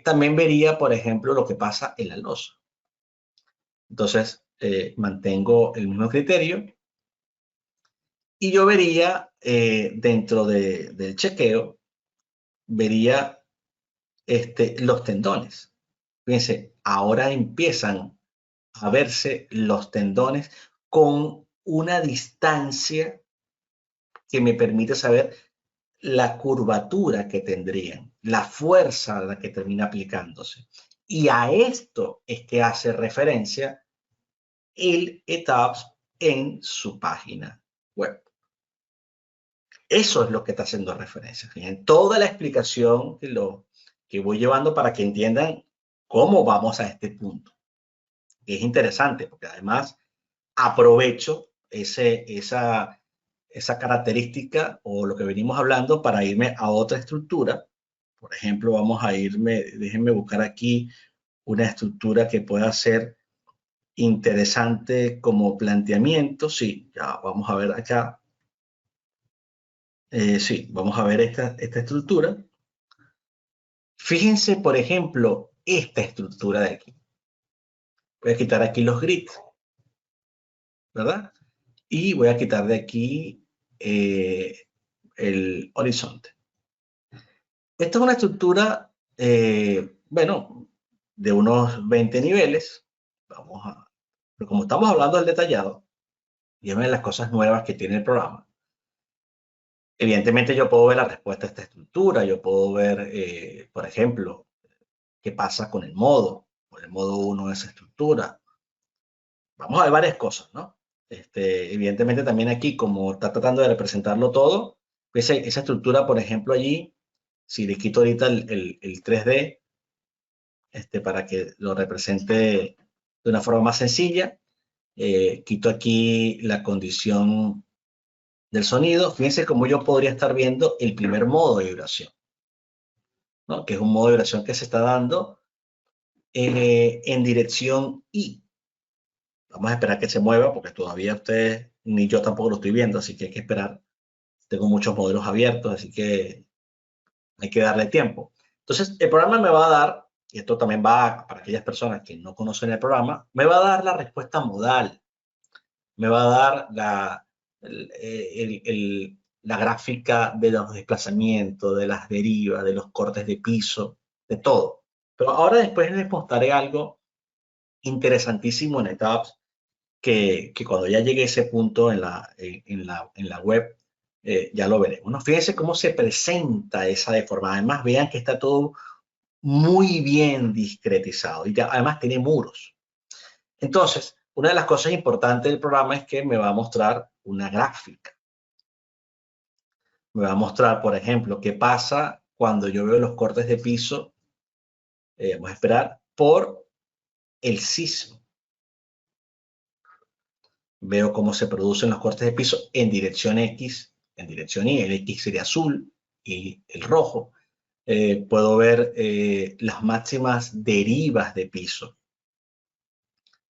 también vería, por ejemplo, lo que pasa en la losa. Entonces, mantengo el mismo criterio y yo vería dentro del chequeo, vería los tendones. Fíjense, ahora empiezan a verse los tendones con una distancia que me permite saber la curvatura que tendrían, la fuerza a la que termina aplicándose. Y a esto es que hace referencia el ETABS en su página web. Eso es lo que está haciendo referencia. Fíjense, toda la explicación que voy llevando para que entiendan cómo vamos a este punto. Es interesante porque además aprovecho esa característica o lo que venimos hablando para irme a otra estructura. Por ejemplo, vamos a irme, déjenme buscar aquí una estructura que pueda ser interesante como planteamiento. Sí, ya vamos a ver acá. Sí, vamos a ver esta estructura. Fíjense, por ejemplo, esta estructura de aquí. Voy a quitar aquí los grids, ¿verdad? Y voy a quitar de aquí el horizonte. Esta es una estructura, bueno, de unos 20 niveles. Pero como estamos hablando del detallado, y es una de las cosas nuevas que tiene el programa, evidentemente yo puedo ver la respuesta a esta estructura, yo puedo ver, por ejemplo, qué pasa con el modo 1 de esa estructura. Vamos a ver varias cosas, ¿no? Evidentemente también aquí, como está tratando de representarlo todo, esa estructura, por ejemplo, allí, si le quito ahorita el 3D, para que lo represente de una forma más sencilla, quito aquí la condición del sonido. Fíjense cómo yo podría estar viendo el primer modo de vibración, ¿no? Que es un modo de vibración que se está dando en dirección I. Vamos a esperar que se mueva porque todavía ustedes ni yo tampoco lo estoy viendo, así que hay que esperar. Tengo muchos modelos abiertos, así que hay que darle tiempo. Entonces, el programa me va a dar, y esto también va para aquellas personas que no conocen el programa, me va a dar la respuesta modal, me va a dar la gráfica de los desplazamientos, de las derivas, de los cortes de piso, de todo. Pero ahora después les mostraré algo interesantísimo en ETABS que cuando ya llegue a ese punto en la web, ya lo veremos, ¿no? Fíjense cómo se presenta esa deformada. Además, vean que está todo muy bien discretizado y además tiene muros. Entonces, una de las cosas importantes del programa es que me va a mostrar una gráfica. Me va a mostrar, por ejemplo, qué pasa cuando yo veo los cortes de piso, vamos a esperar, por el sismo. Veo cómo se producen los cortes de piso en dirección X, en dirección Y. El X sería azul y el rojo. Puedo ver las máximas derivas de piso.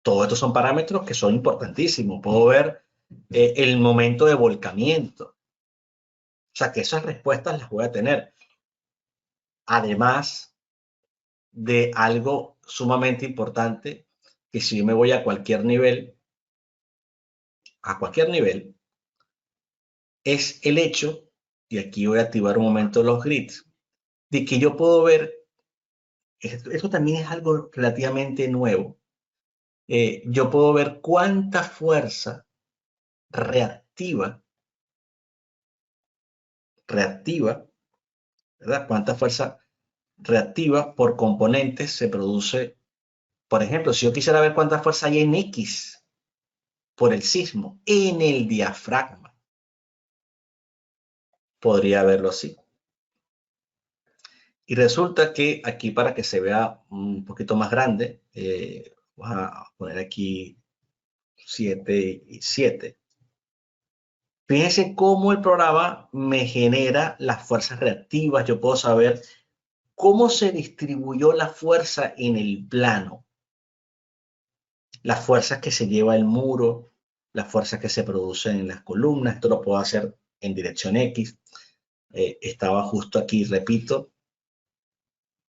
Todos estos son parámetros que son importantísimos. Puedo ver el momento de volcamiento. O sea que esas respuestas las voy a tener. Además de algo sumamente importante, que si yo me voy a cualquier nivel, es el hecho, y aquí voy a activar un momento los grids, de que yo puedo ver, esto también es algo relativamente nuevo, yo puedo ver cuánta fuerza reactiva, ¿verdad? Cuánta fuerza reactiva por componentes se produce, por ejemplo, si yo quisiera ver cuánta fuerza hay en X por el sismo, en el diafragma, podría verlo así. Y resulta que aquí, para que se vea un poquito más grande, vamos a poner aquí 7 y 7. Fíjense cómo el programa me genera las fuerzas reactivas. Yo puedo saber cómo se distribuyó la fuerza en el plano, las fuerzas que se lleva el muro, las fuerzas que se producen en las columnas. Esto lo puedo hacer en dirección X. Estaba justo aquí, repito,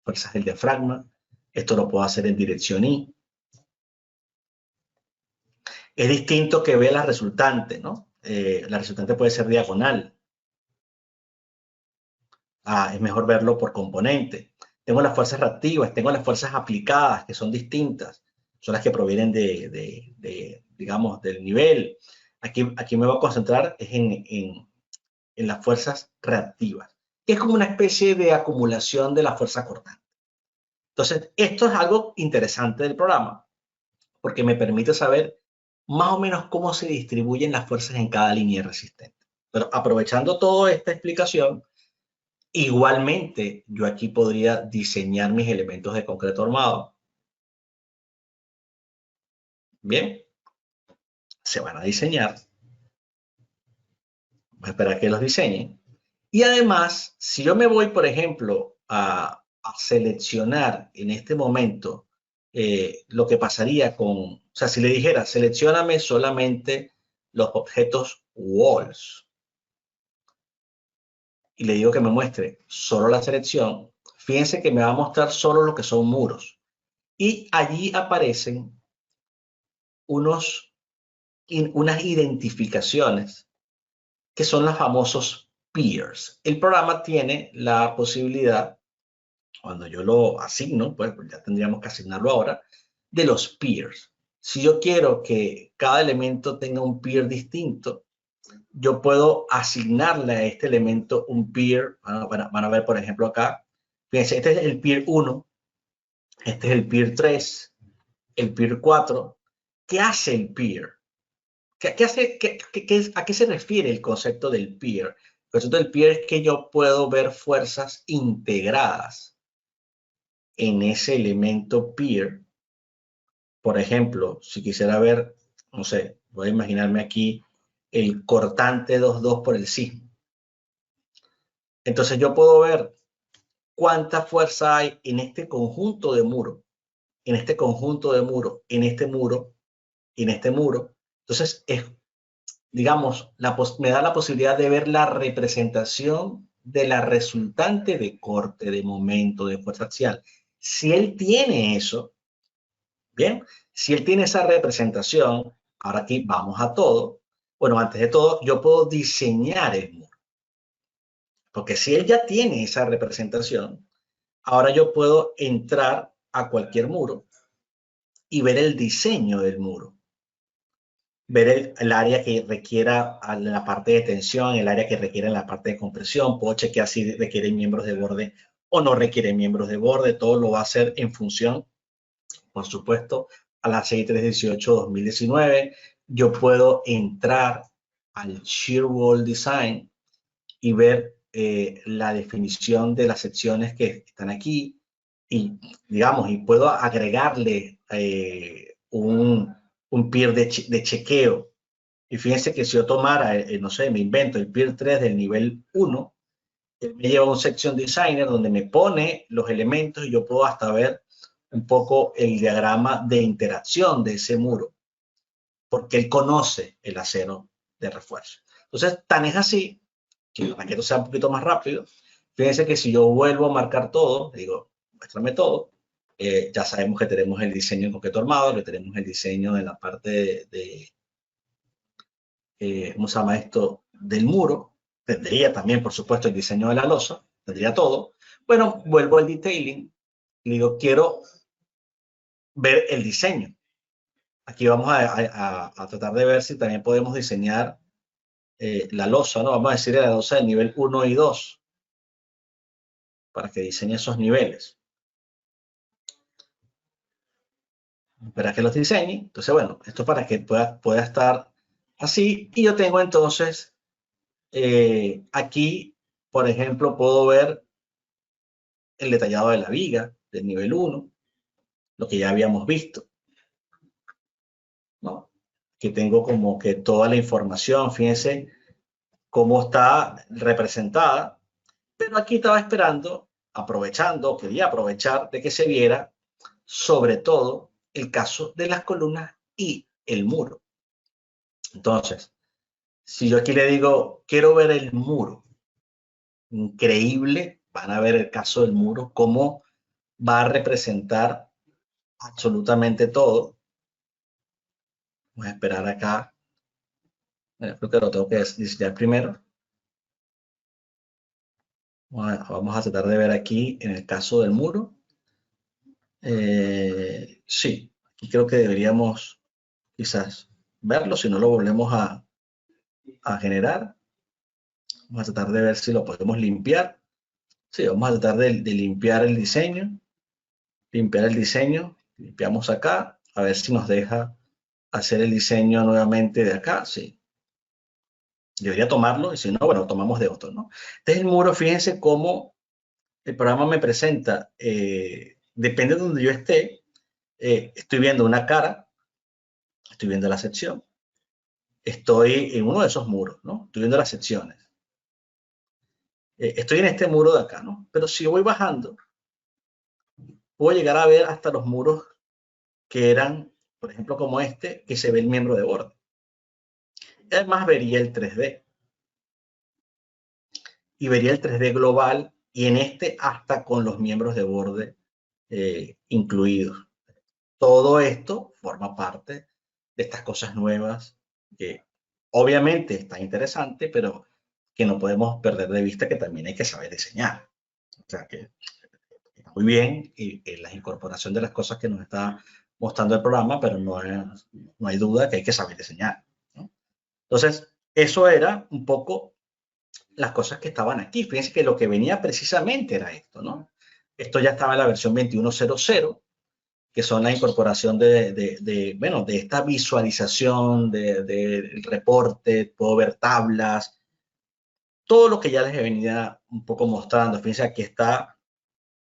fuerzas del diafragma. Esto lo puedo hacer en dirección Y. Es distinto que ve la resultante, ¿no? La resultante puede ser diagonal. Es mejor verlo por componente. Tengo las fuerzas reactivas, tengo las fuerzas aplicadas, que son distintas. Son las que provienen digamos, del nivel. Aquí me voy a concentrar en las fuerzas reactivas, que es como una especie de acumulación de la fuerza cortante. Entonces, esto es algo interesante del programa, porque me permite saber más o menos cómo se distribuyen las fuerzas en cada línea resistente. Pero aprovechando toda esta explicación, igualmente yo aquí podría diseñar mis elementos de concreto armado. Bien, se van a diseñar. Voy a esperar a que los diseñen. Y además, si yo me voy, por ejemplo, a seleccionar en este momento lo que pasaría o sea, si le dijera, seleccióname solamente los objetos walls y le digo que me muestre solo la selección, fíjense que me va a mostrar solo lo que son muros. Y allí aparecen unas identificaciones que son los famosos peers. El programa tiene la posibilidad, cuando yo lo asigno, pues ya tendríamos que asignarlo ahora, de los peers. Si yo quiero que cada elemento tenga un peer distinto, yo puedo asignarle a este elemento un peer. Van a ver, por ejemplo, acá. Fíjense, este es el peer 1, este es el peer 3, el peer 4. ¿Qué hace el peer? ¿A qué se refiere el concepto del peer? El concepto del peer es que yo puedo ver fuerzas integradas en ese elemento peer. Por ejemplo, si quisiera ver, no sé, voy a imaginarme aquí el cortante 2,2 por el sismo. Entonces yo puedo ver cuánta fuerza hay en este conjunto de muro, en este conjunto de muro, en este muro, en este muro. Entonces, digamos, me da la posibilidad de ver la representación de la resultante de corte, de momento, de fuerza axial. Si él tiene eso, bien, si él tiene esa representación, ahora aquí vamos a todo. Bueno, antes de todo, yo puedo diseñar el muro. Porque si él ya tiene esa representación, ahora yo puedo entrar a cualquier muro y ver el diseño del muro. Ver el área que requiera la parte de tensión, el área que requiere la parte de compresión. Puedo chequear si requiere miembros de borde o no requiere miembros de borde. Todo lo va a hacer en función, por supuesto, a la 6318-2019. Yo puedo entrar al Shear Wall Design y ver la definición de las secciones que están aquí y, digamos, y puedo agregarle un peer de chequeo. Y fíjense que si yo tomara, no sé, me invento el peer 3 del nivel 1, me lleva a un section designer donde me pone los elementos y yo puedo hasta ver un poco el diagrama de interacción de ese muro, porque él conoce el acero de refuerzo. Entonces, tan es así que para que esto sea un poquito más rápido, fíjense que si yo vuelvo a marcar todo, digo, muéstrame todo, ya sabemos que tenemos el diseño en concreto armado, que tenemos el diseño en la parte ¿cómo se llama esto? Del muro. Tendría también, por supuesto, el diseño de la losa, tendría todo. Bueno, vuelvo al detailing y digo, quiero ver el diseño. Aquí vamos a tratar de ver si también podemos diseñar la losa, ¿no? Vamos a decir la losa de nivel 1 y 2. para que diseñe esos niveles. Para que los diseñe. Entonces, bueno, esto para que pueda estar así. Y yo tengo entonces, aquí, por ejemplo, puedo ver el detallado de la viga del nivel 1, lo que ya habíamos visto, ¿no? Que tengo como que toda la información, fíjense cómo está representada, pero aquí estaba esperando, quería aprovechar de que se viera sobre todo el caso de las columnas y el muro. Entonces, si yo aquí le digo, quiero ver el muro, increíble, van a ver el caso del muro, cómo va a representar absolutamente todo. Vamos a esperar acá. Creo que lo tengo que diseñar primero. Vamos a tratar de ver aquí en el caso del muro. Sí, aquí creo que deberíamos quizás verlo, si no lo volvemos a generar. Vamos a tratar de ver si lo podemos limpiar. Sí, vamos a tratar de limpiar el diseño. Limpiar el diseño. Limpiamos acá. A ver si nos deja hacer el diseño nuevamente de acá. Sí. Debería tomarlo y si no, bueno, tomamos de otro, ¿no? Este es el muro. Fíjense cómo el programa me presenta. Depende de donde yo esté. Estoy viendo una cara. Estoy viendo la sección. Estoy en uno de esos muros, ¿no? Estoy viendo las secciones. Estoy en este muro de acá, ¿no? Pero si voy bajando, puedo llegar a ver hasta los muros que eran, por ejemplo, como este, que se ve el miembro de borde. Además, vería el 3D. Y vería el 3D global y en este hasta con los miembros de borde incluidos. Todo esto forma parte de estas cosas nuevas que obviamente está interesante, pero que no podemos perder de vista que también hay que saber diseñar. O sea que está muy bien y la incorporación de las cosas que nos está mostrando el programa, pero no hay duda que hay que saber diseñar, ¿no? Entonces, eso era un poco las cosas que estaban aquí. Fíjense que lo que venía precisamente era esto, ¿no? Esto ya estaba en la versión 21.00, que son la incorporación bueno, de esta visualización del reporte, puedo ver tablas, todo lo que ya les venía un poco mostrando. Fíjense, aquí está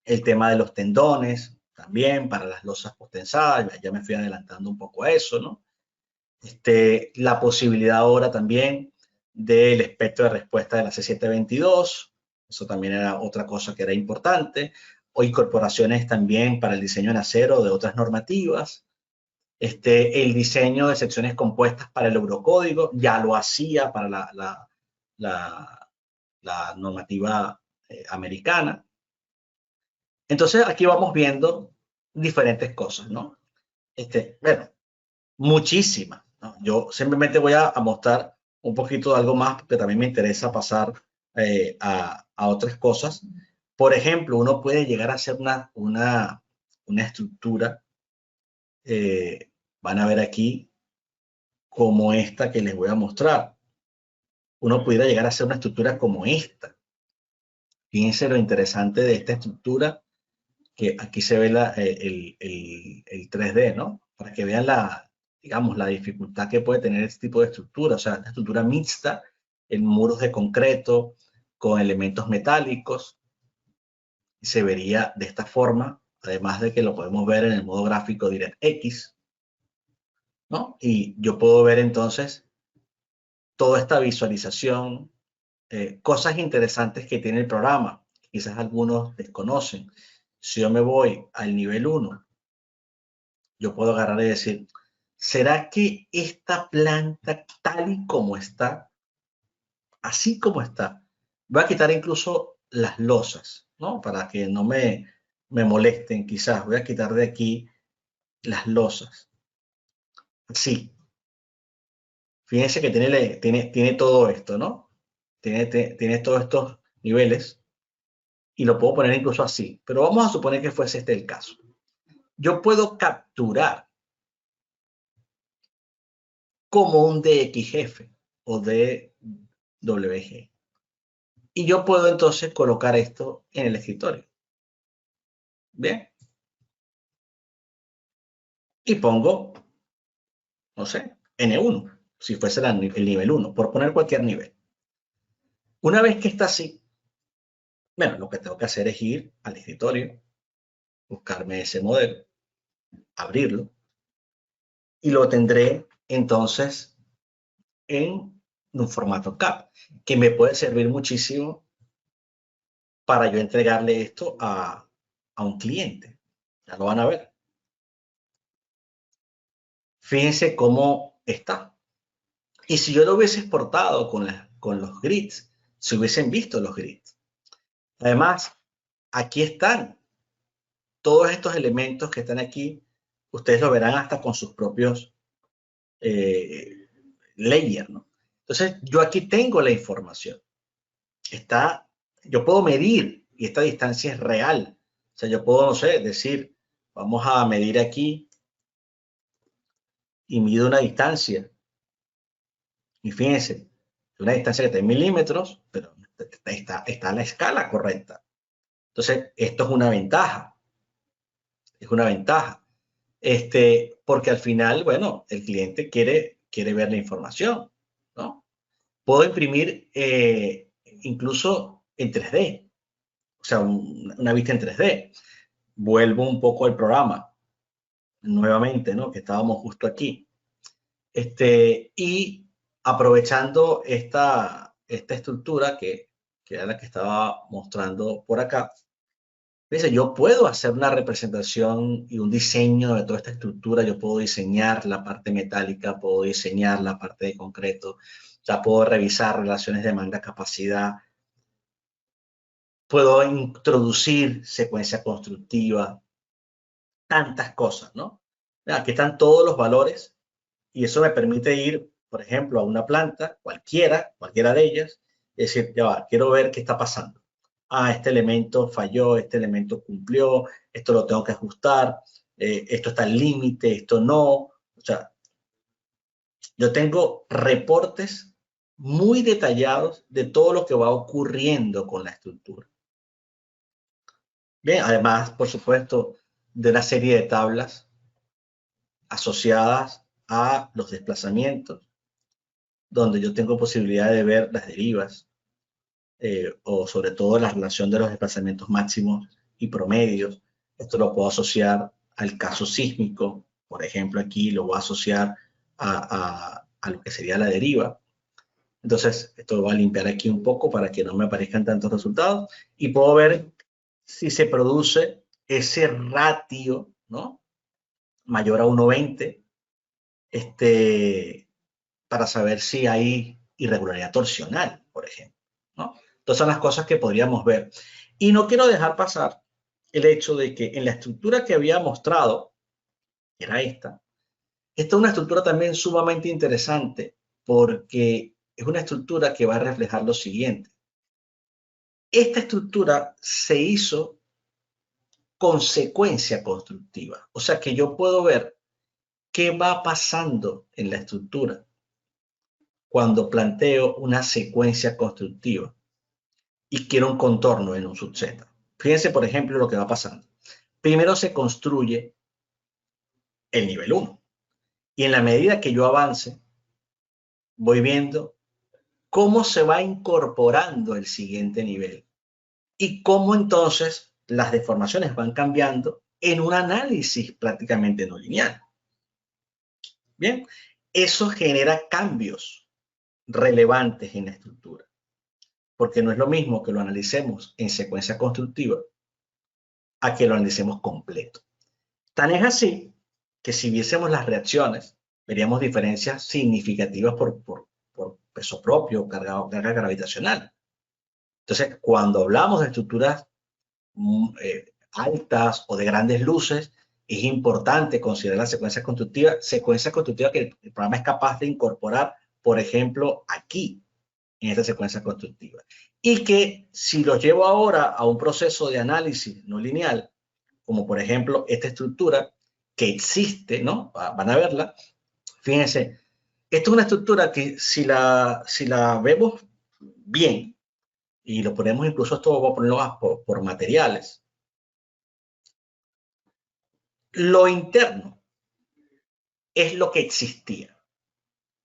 el tema de los tendones, también para las losas postensadas, ya me fui adelantando un poco a eso, ¿no? La posibilidad ahora también del espectro de respuesta de la C722, eso también era otra cosa que era importante, o incorporaciones también para el diseño en acero de otras normativas, el diseño de secciones compuestas para el eurocódigo, ya lo hacía para la normativa americana. Entonces aquí vamos viendo diferentes cosas, ¿no? Bueno, muchísimas, ¿no? Yo simplemente voy a mostrar un poquito de algo más porque también me interesa pasar a otras cosas. Por ejemplo, uno puede llegar a hacer una estructura, van a ver aquí, como esta que les voy a mostrar. Uno pudiera llegar a hacer una estructura como esta. Fíjense lo interesante de esta estructura, que aquí se ve el 3D, ¿no? Para que vean digamos, la dificultad que puede tener este tipo de estructura. O sea, una estructura mixta en muros de concreto con elementos metálicos. Se vería de esta forma, además de que lo podemos ver en el modo gráfico DirectX, ¿no? Y yo puedo ver entonces toda esta visualización, cosas interesantes que tiene el programa, que quizás algunos desconocen. Si yo me voy al nivel 1, yo puedo agarrar y decir, ¿será que esta planta tal y como está, así como está, voy a quitar incluso las losas, ¿no? Para que no me molesten quizás, voy a quitar de aquí las losas. Sí, fíjense que tiene todo esto, ¿no? Tiene todos estos niveles y lo puedo poner incluso así, pero vamos a suponer que fuese este el caso. Yo puedo capturar como un DXF o DWG. Y yo puedo entonces colocar esto en el escritorio. Bien. Y pongo, no sé, N1, si fuese el nivel 1, por poner cualquier nivel. Una vez que está así, bueno, lo que tengo que hacer es ir al escritorio, buscarme ese modelo, abrirlo, y lo tendré entonces en un formato CAP, que me puede servir muchísimo para yo entregarle esto a un cliente. Ya lo van a ver. Fíjense cómo está. Y si yo lo hubiese exportado con los grids, se hubiesen visto los grids. Además, aquí están todos estos elementos que están aquí. Ustedes lo verán hasta con sus propios layers, ¿no? Entonces, yo aquí tengo la información. Yo puedo medir y esta distancia es real. O sea, yo puedo, no sé, decir, vamos a medir aquí y mido una distancia. Y fíjense, una distancia que está en milímetros, pero está la escala correcta. Entonces, esto es una ventaja. Es una ventaja. Porque al final, bueno, el cliente quiere ver la información, ¿no? Puedo imprimir incluso en 3D, o sea, una vista en 3D. Vuelvo un poco al programa, nuevamente, ¿no? Que estábamos justo aquí. Y aprovechando esta estructura que era la que estaba mostrando por acá, dice, yo puedo hacer una representación y un diseño de toda esta estructura, yo puedo diseñar la parte metálica, puedo diseñar la parte de concreto, ya puedo revisar relaciones de demanda-capacidad, puedo introducir secuencia constructiva, tantas cosas, ¿no? Aquí están todos los valores y eso me permite ir, por ejemplo, a una planta, cualquiera de ellas, y decir, ya va, quiero ver qué está pasando. Ah, este elemento falló, este elemento cumplió, esto lo tengo que ajustar, esto está al límite, esto no. O sea, yo tengo reportes muy detallados de todo lo que va ocurriendo con la estructura. Bien, además, por supuesto, de una serie de tablas asociadas a los desplazamientos, donde yo tengo posibilidad de ver las derivas, o sobre todo la relación de los desplazamientos máximos y promedios. Esto lo puedo asociar al caso sísmico, por ejemplo, aquí lo voy a asociar a lo que sería la deriva. Entonces, esto va a limpiar aquí un poco para que no me aparezcan tantos resultados y puedo ver si se produce ese ratio, ¿no? Mayor a 1,20, para saber si hay irregularidad torsional, por ejemplo, ¿no? Entonces son las cosas que podríamos ver. Y no quiero dejar pasar el hecho de que en la estructura que había mostrado, que era esta es una estructura también sumamente interesante porque es una estructura que va a reflejar lo siguiente. Esta estructura se hizo con secuencia constructiva, o sea que yo puedo ver qué va pasando en la estructura cuando planteo una secuencia constructiva y quiero un contorno en un subset. Fíjense, por ejemplo, lo que va pasando. Primero se construye el nivel 1 y en la medida que yo avance, voy viendo cómo se va incorporando el siguiente nivel y cómo entonces las deformaciones van cambiando en un análisis prácticamente no lineal. Bien, eso genera cambios relevantes en la estructura, porque no es lo mismo que lo analicemos en secuencia constructiva a que lo analicemos completo. Tan es así que si viésemos las reacciones, veríamos diferencias significativas por peso propio, carga gravitacional. Entonces, cuando hablamos de estructuras altas o de grandes luces, es importante considerar la secuencia constructiva que el programa es capaz de incorporar, por ejemplo, aquí, en esta secuencia constructiva. Y que si lo llevo ahora a un proceso de análisis no lineal, como por ejemplo esta estructura que existe, ¿no? Van a verla. Fíjense, esta es una estructura que si la vemos bien, y lo ponemos incluso esto, voy a ponerlo por materiales. Lo interno es lo que existía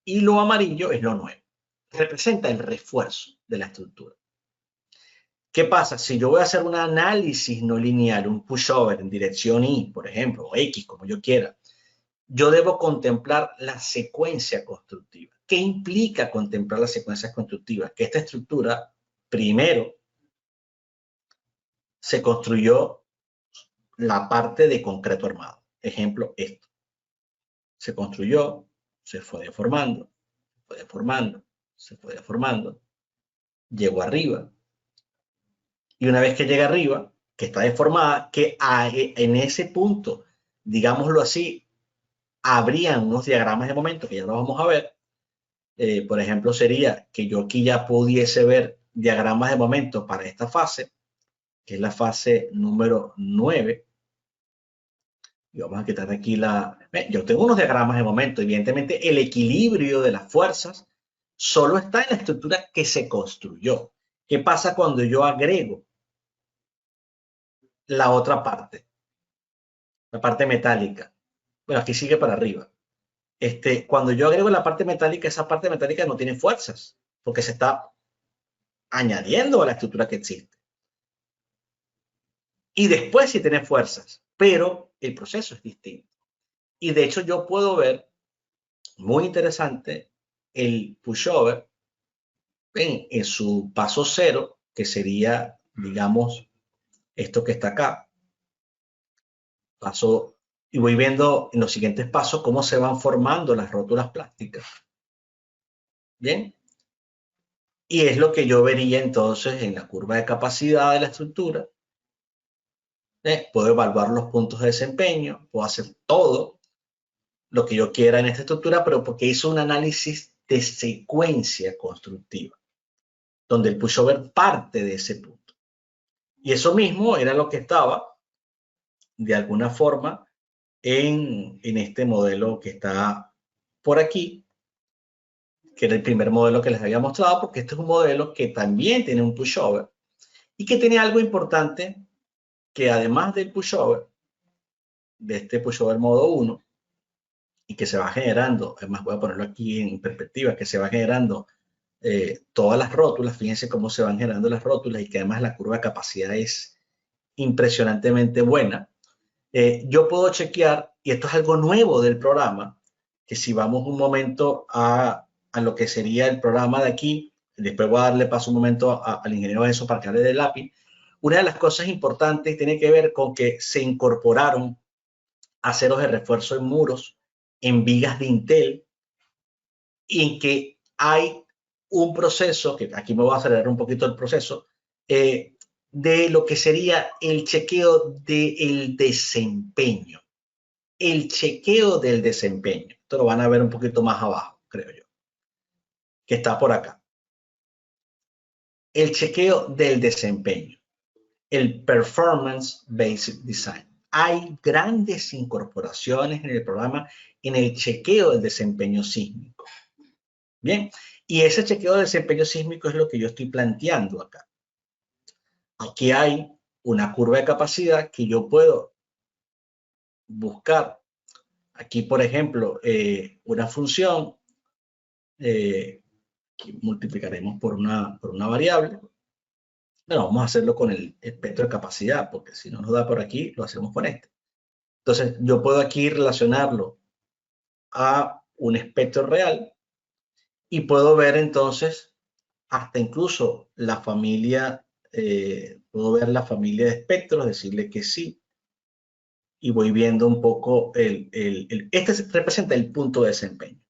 y lo amarillo es lo nuevo. Representa el refuerzo de la estructura. ¿Qué pasa? Si yo voy a hacer un análisis no lineal, un pushover en dirección Y, por ejemplo, o X, como yo quiera, yo debo contemplar la secuencia constructiva. ¿Qué implica contemplar las secuencias constructivas? Que esta estructura, primero, se construyó la parte de concreto armado. Ejemplo, esto. Se construyó, se fue deformando, se fue deformando, llegó arriba. Y una vez que llega arriba, que está deformada, que en ese punto, digámoslo así, habrían unos diagramas de momento, que ya lo vamos a ver. Por ejemplo, sería que yo aquí ya pudiese ver diagramas de momento para esta fase, que es la fase número 9. Y vamos a quitar aquí yo tengo unos diagramas de momento. Evidentemente, el equilibrio de las fuerzas solo está en la estructura que se construyó. ¿Qué pasa cuando yo agrego la otra parte? La parte metálica. Bueno, aquí sigue para arriba. Cuando yo agrego la parte metálica, esa parte metálica no tiene fuerzas, porque se está añadiendo a la estructura que existe. Y después sí tiene fuerzas, pero el proceso es distinto. Y de hecho yo puedo ver, muy interesante, el pushover en su paso cero, que sería, digamos, esto que está acá. Paso, y voy viendo en los siguientes pasos cómo se van formando las rótulas plásticas. Bien. Y es lo que yo vería entonces en la curva de capacidad de la estructura. Puedo evaluar los puntos de desempeño, puedo hacer todo lo que yo quiera en esta estructura, pero porque hizo un análisis de secuencia constructiva, donde el pushover parte de ese punto. Y eso mismo era lo que estaba, de alguna forma, en este modelo que está por aquí, que era el primer modelo que les había mostrado, porque este es un modelo que también tiene un pushover y que tiene algo importante, que además del pushover, de este pushover modo 1, y que se va generando, además voy a ponerlo aquí en perspectiva, que se va generando todas las rótulas, fíjense cómo se van generando las rótulas y que además la curva de capacidad es impresionantemente buena. Yo puedo chequear, y esto es algo nuevo del programa, que si vamos un momento a lo que sería el programa de aquí, después voy a darle paso un momento al ingeniero Enzo para que hable del API. Una de las cosas importantes tiene que ver con que se incorporaron aceros de refuerzo en muros, en vigas de Intel, y en que hay un proceso, que aquí me voy a acelerar un poquito el proceso, de lo que sería el chequeo del desempeño. El chequeo del desempeño. Esto lo van a ver un poquito más abajo, creo yo, que está por acá. El chequeo del desempeño. El Performance Based Design. Hay grandes incorporaciones en el programa en el chequeo del desempeño sísmico. Bien, y ese chequeo del desempeño sísmico es lo que yo estoy planteando acá. Aquí hay una curva de capacidad que yo puedo buscar. Aquí, por ejemplo, una función que multiplicaremos por una variable. Bueno, vamos a hacerlo con el espectro de capacidad, porque si no nos da por aquí, lo hacemos con este. Entonces, yo puedo aquí relacionarlo a un espectro real y puedo ver entonces hasta incluso la familia, puedo ver la familia de espectros, decirle que sí, y voy viendo un poco, este representa el punto de desempeño.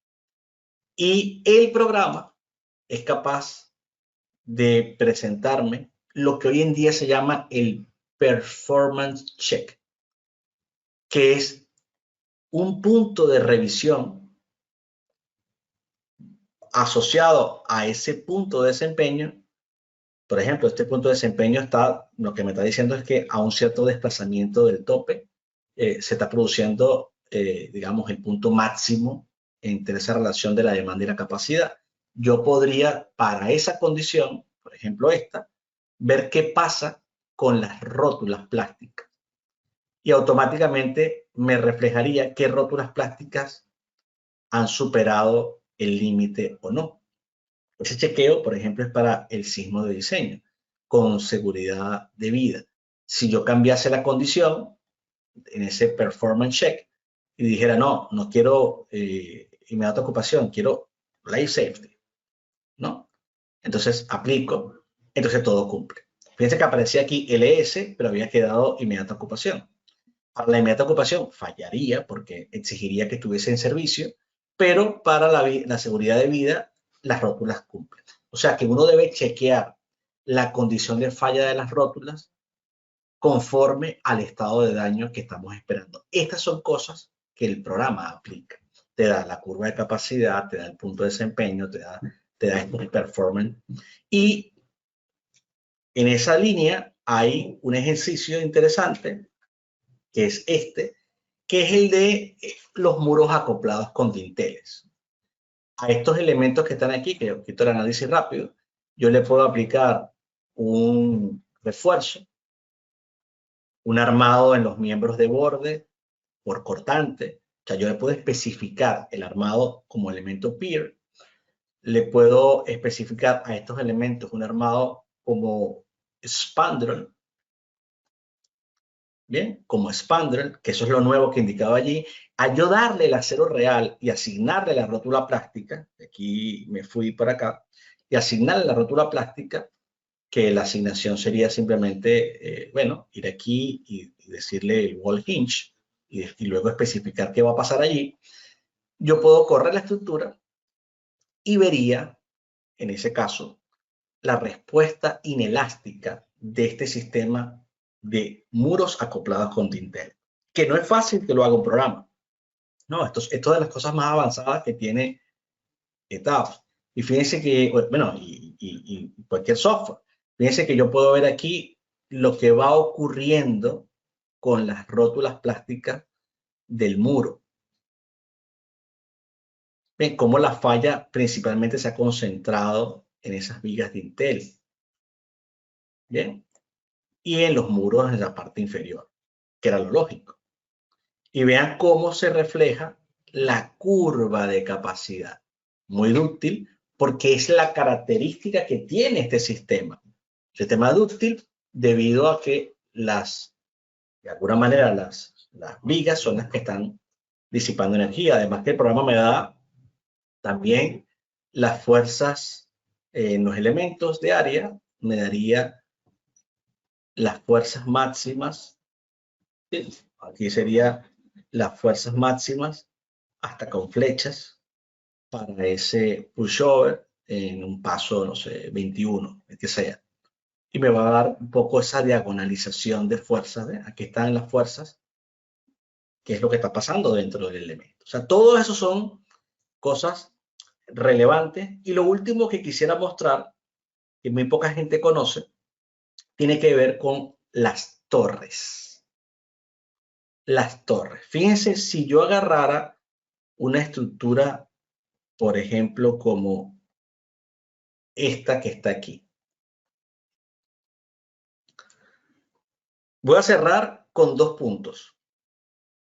Y el programa es capaz de presentarme lo que hoy en día se llama el performance check, que es un punto de revisión asociado a ese punto de desempeño. Por ejemplo, este punto de desempeño está, lo que me está diciendo es que a un cierto desplazamiento del tope se está produciendo, digamos, el punto máximo entre esa relación de la demanda y la capacidad. Yo podría, para esa condición, por ejemplo esta, ver qué pasa con las rótulas plásticas. Y automáticamente me reflejaría qué rótulas plásticas han superado el límite o no. Ese chequeo, por ejemplo, es para el sismo de diseño, con seguridad de vida. Si yo cambiase la condición en ese performance check y dijera, no, no quiero inmediata ocupación, quiero life safety, ¿no? Entonces aplico, entonces todo cumple. Fíjense que aparecía aquí LS, pero había quedado inmediata ocupación. Para la inmediata ocupación fallaría porque exigiría que estuviese en servicio, pero para la seguridad de vida las rótulas cumplen. O sea que uno debe chequear la condición de falla de las rótulas conforme al estado de daño que estamos esperando. Estas son cosas que el programa aplica. Te da la curva de capacidad, te da el punto de desempeño, te da el performance. Y en esa línea hay un ejercicio interesante, que es este, que es el de los muros acoplados con dinteles. A estos elementos que están aquí, que yo quito el análisis rápido, yo le puedo aplicar un refuerzo, un armado en los miembros de borde por cortante. O sea, yo le puedo especificar el armado como elemento pier. Le puedo especificar a estos elementos un armado como spandrel. Bien, como spandrel, que eso es lo nuevo que indicaba allí. Al yo darle el acero real y asignarle la rótula plástica, aquí me fui para acá, y asignarle la rótula plástica, que la asignación sería simplemente, bueno, ir aquí y decirle el wall hinge y luego especificar qué va a pasar allí. Yo puedo correr la estructura y vería, en ese caso, la respuesta inelástica de este sistema de muros acoplados con dintel, que no es fácil que lo haga un programa. No, esto es de las cosas más avanzadas que tiene TAF. Y fíjense que, bueno, y cualquier software, fíjense que yo puedo ver aquí lo que va ocurriendo con las rótulas plásticas del muro. Ven cómo la falla principalmente se ha concentrado en esas vigas de Intel. Bien. Y en los muros en la parte inferior, que era lo lógico. Y vean cómo se refleja la curva de capacidad. Muy dúctil porque es la característica que tiene este sistema. Sistema dúctil debido a que de alguna manera las vigas son las que están disipando energía. Además que el programa me da también las fuerzas en los elementos de área, me daría las fuerzas máximas. Aquí sería las fuerzas máximas hasta con flechas para ese pushover en un paso, no sé, 21, el que sea. Y me va a dar un poco esa diagonalización de fuerzas. ¿Ve? Aquí están las fuerzas, que es lo que está pasando dentro del elemento. O sea, todo eso son cosas relevantes. Y lo último que quisiera mostrar, que muy poca gente conoce, tiene que ver con las torres. Las torres. Fíjense, si yo agarrara una estructura, por ejemplo, como esta que está aquí. Voy a cerrar con dos puntos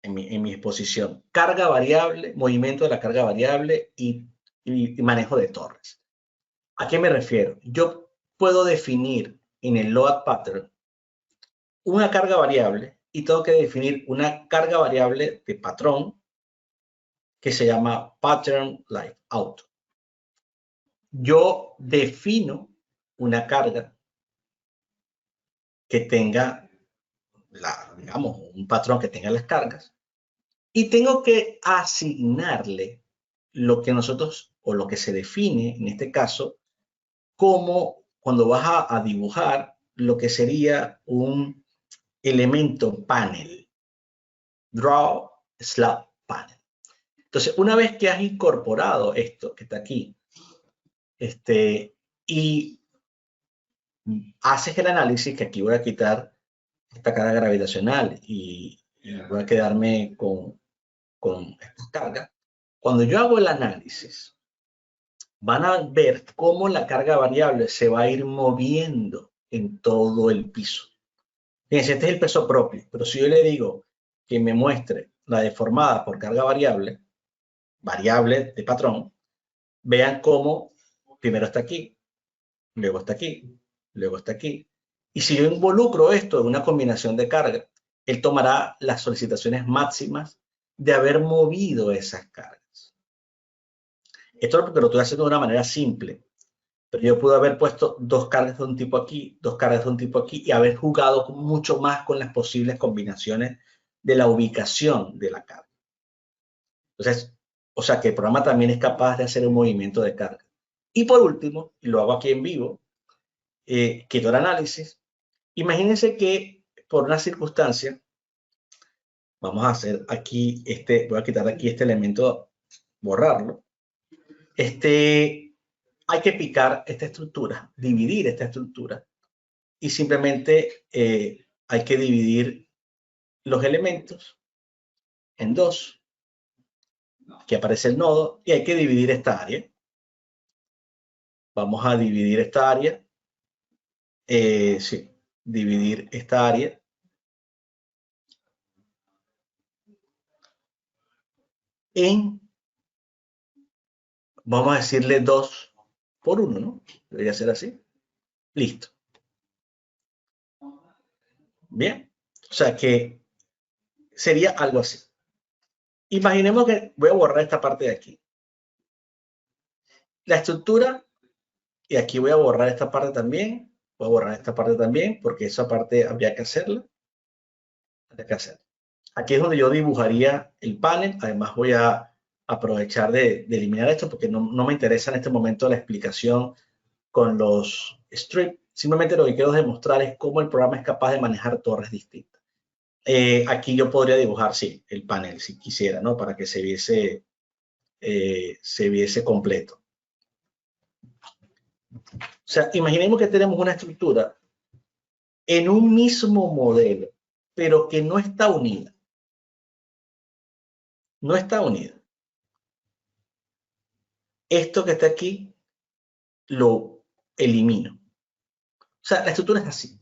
en mi exposición. Carga variable, movimiento de la carga variable y manejo de torres. ¿A qué me refiero? Yo puedo definir en el load pattern una carga variable y tengo que definir una carga variable de patrón que se llama pattern life out. Yo defino una carga que tenga digamos, un patrón que tenga las cargas y tengo que asignarle lo que nosotros, o lo que se define en este caso, como cuando vas a dibujar lo que sería un elemento panel. Draw slab panel. Entonces, una vez que has incorporado esto que está aquí, y haces el análisis, que aquí voy a quitar esta carga gravitacional y voy a quedarme con esta carga. Cuando yo hago el análisis, van a ver cómo la carga variable se va a ir moviendo en todo el piso. Fíjense, este es el peso propio, pero si yo le digo que me muestre la deformada por carga variable, variable de patrón, vean cómo primero está aquí, luego está aquí, luego está aquí. Y si yo involucro esto en una combinación de carga, él tomará las solicitaciones máximas de haber movido esas cargas. Esto es porque lo estoy haciendo de una manera simple, pero yo pude haber puesto dos cargas de un tipo aquí, dos cargas de un tipo aquí y haber jugado mucho más con las posibles combinaciones de la ubicación de la carga. Entonces, o sea que el programa también es capaz de hacer un movimiento de carga. Y por último, y lo hago aquí en vivo, quito el análisis. Imagínense que por una circunstancia, vamos a hacer aquí voy a quitar aquí este elemento, borrarlo. Hay que picar esta estructura, dividir esta estructura y simplemente hay que dividir los elementos en dos. Aquí aparece el nodo y hay que dividir esta área. Vamos a dividir esta área. Sí, dividir esta área en, vamos a decirle 2 por 1, ¿no? Debería ser así. Listo. Bien. O sea que sería algo así. Imaginemos que voy a borrar esta parte de aquí. La estructura, y aquí voy a borrar esta parte también. Voy a borrar esta parte también, porque esa parte habría que hacerla. Habría que hacerla. Aquí es donde yo dibujaría el panel. Además voy a aprovechar de eliminar esto porque no me interesa en este momento la explicación con los strips. Simplemente lo que quiero demostrar es cómo el programa es capaz de manejar torres distintas. Aquí yo podría dibujar, sí, el panel si quisiera, ¿no? Para que se viese completo. O sea, imaginemos que tenemos una estructura en un mismo modelo, pero que no está unida. No está unida. Esto que está aquí lo elimino. O sea, la estructura es así.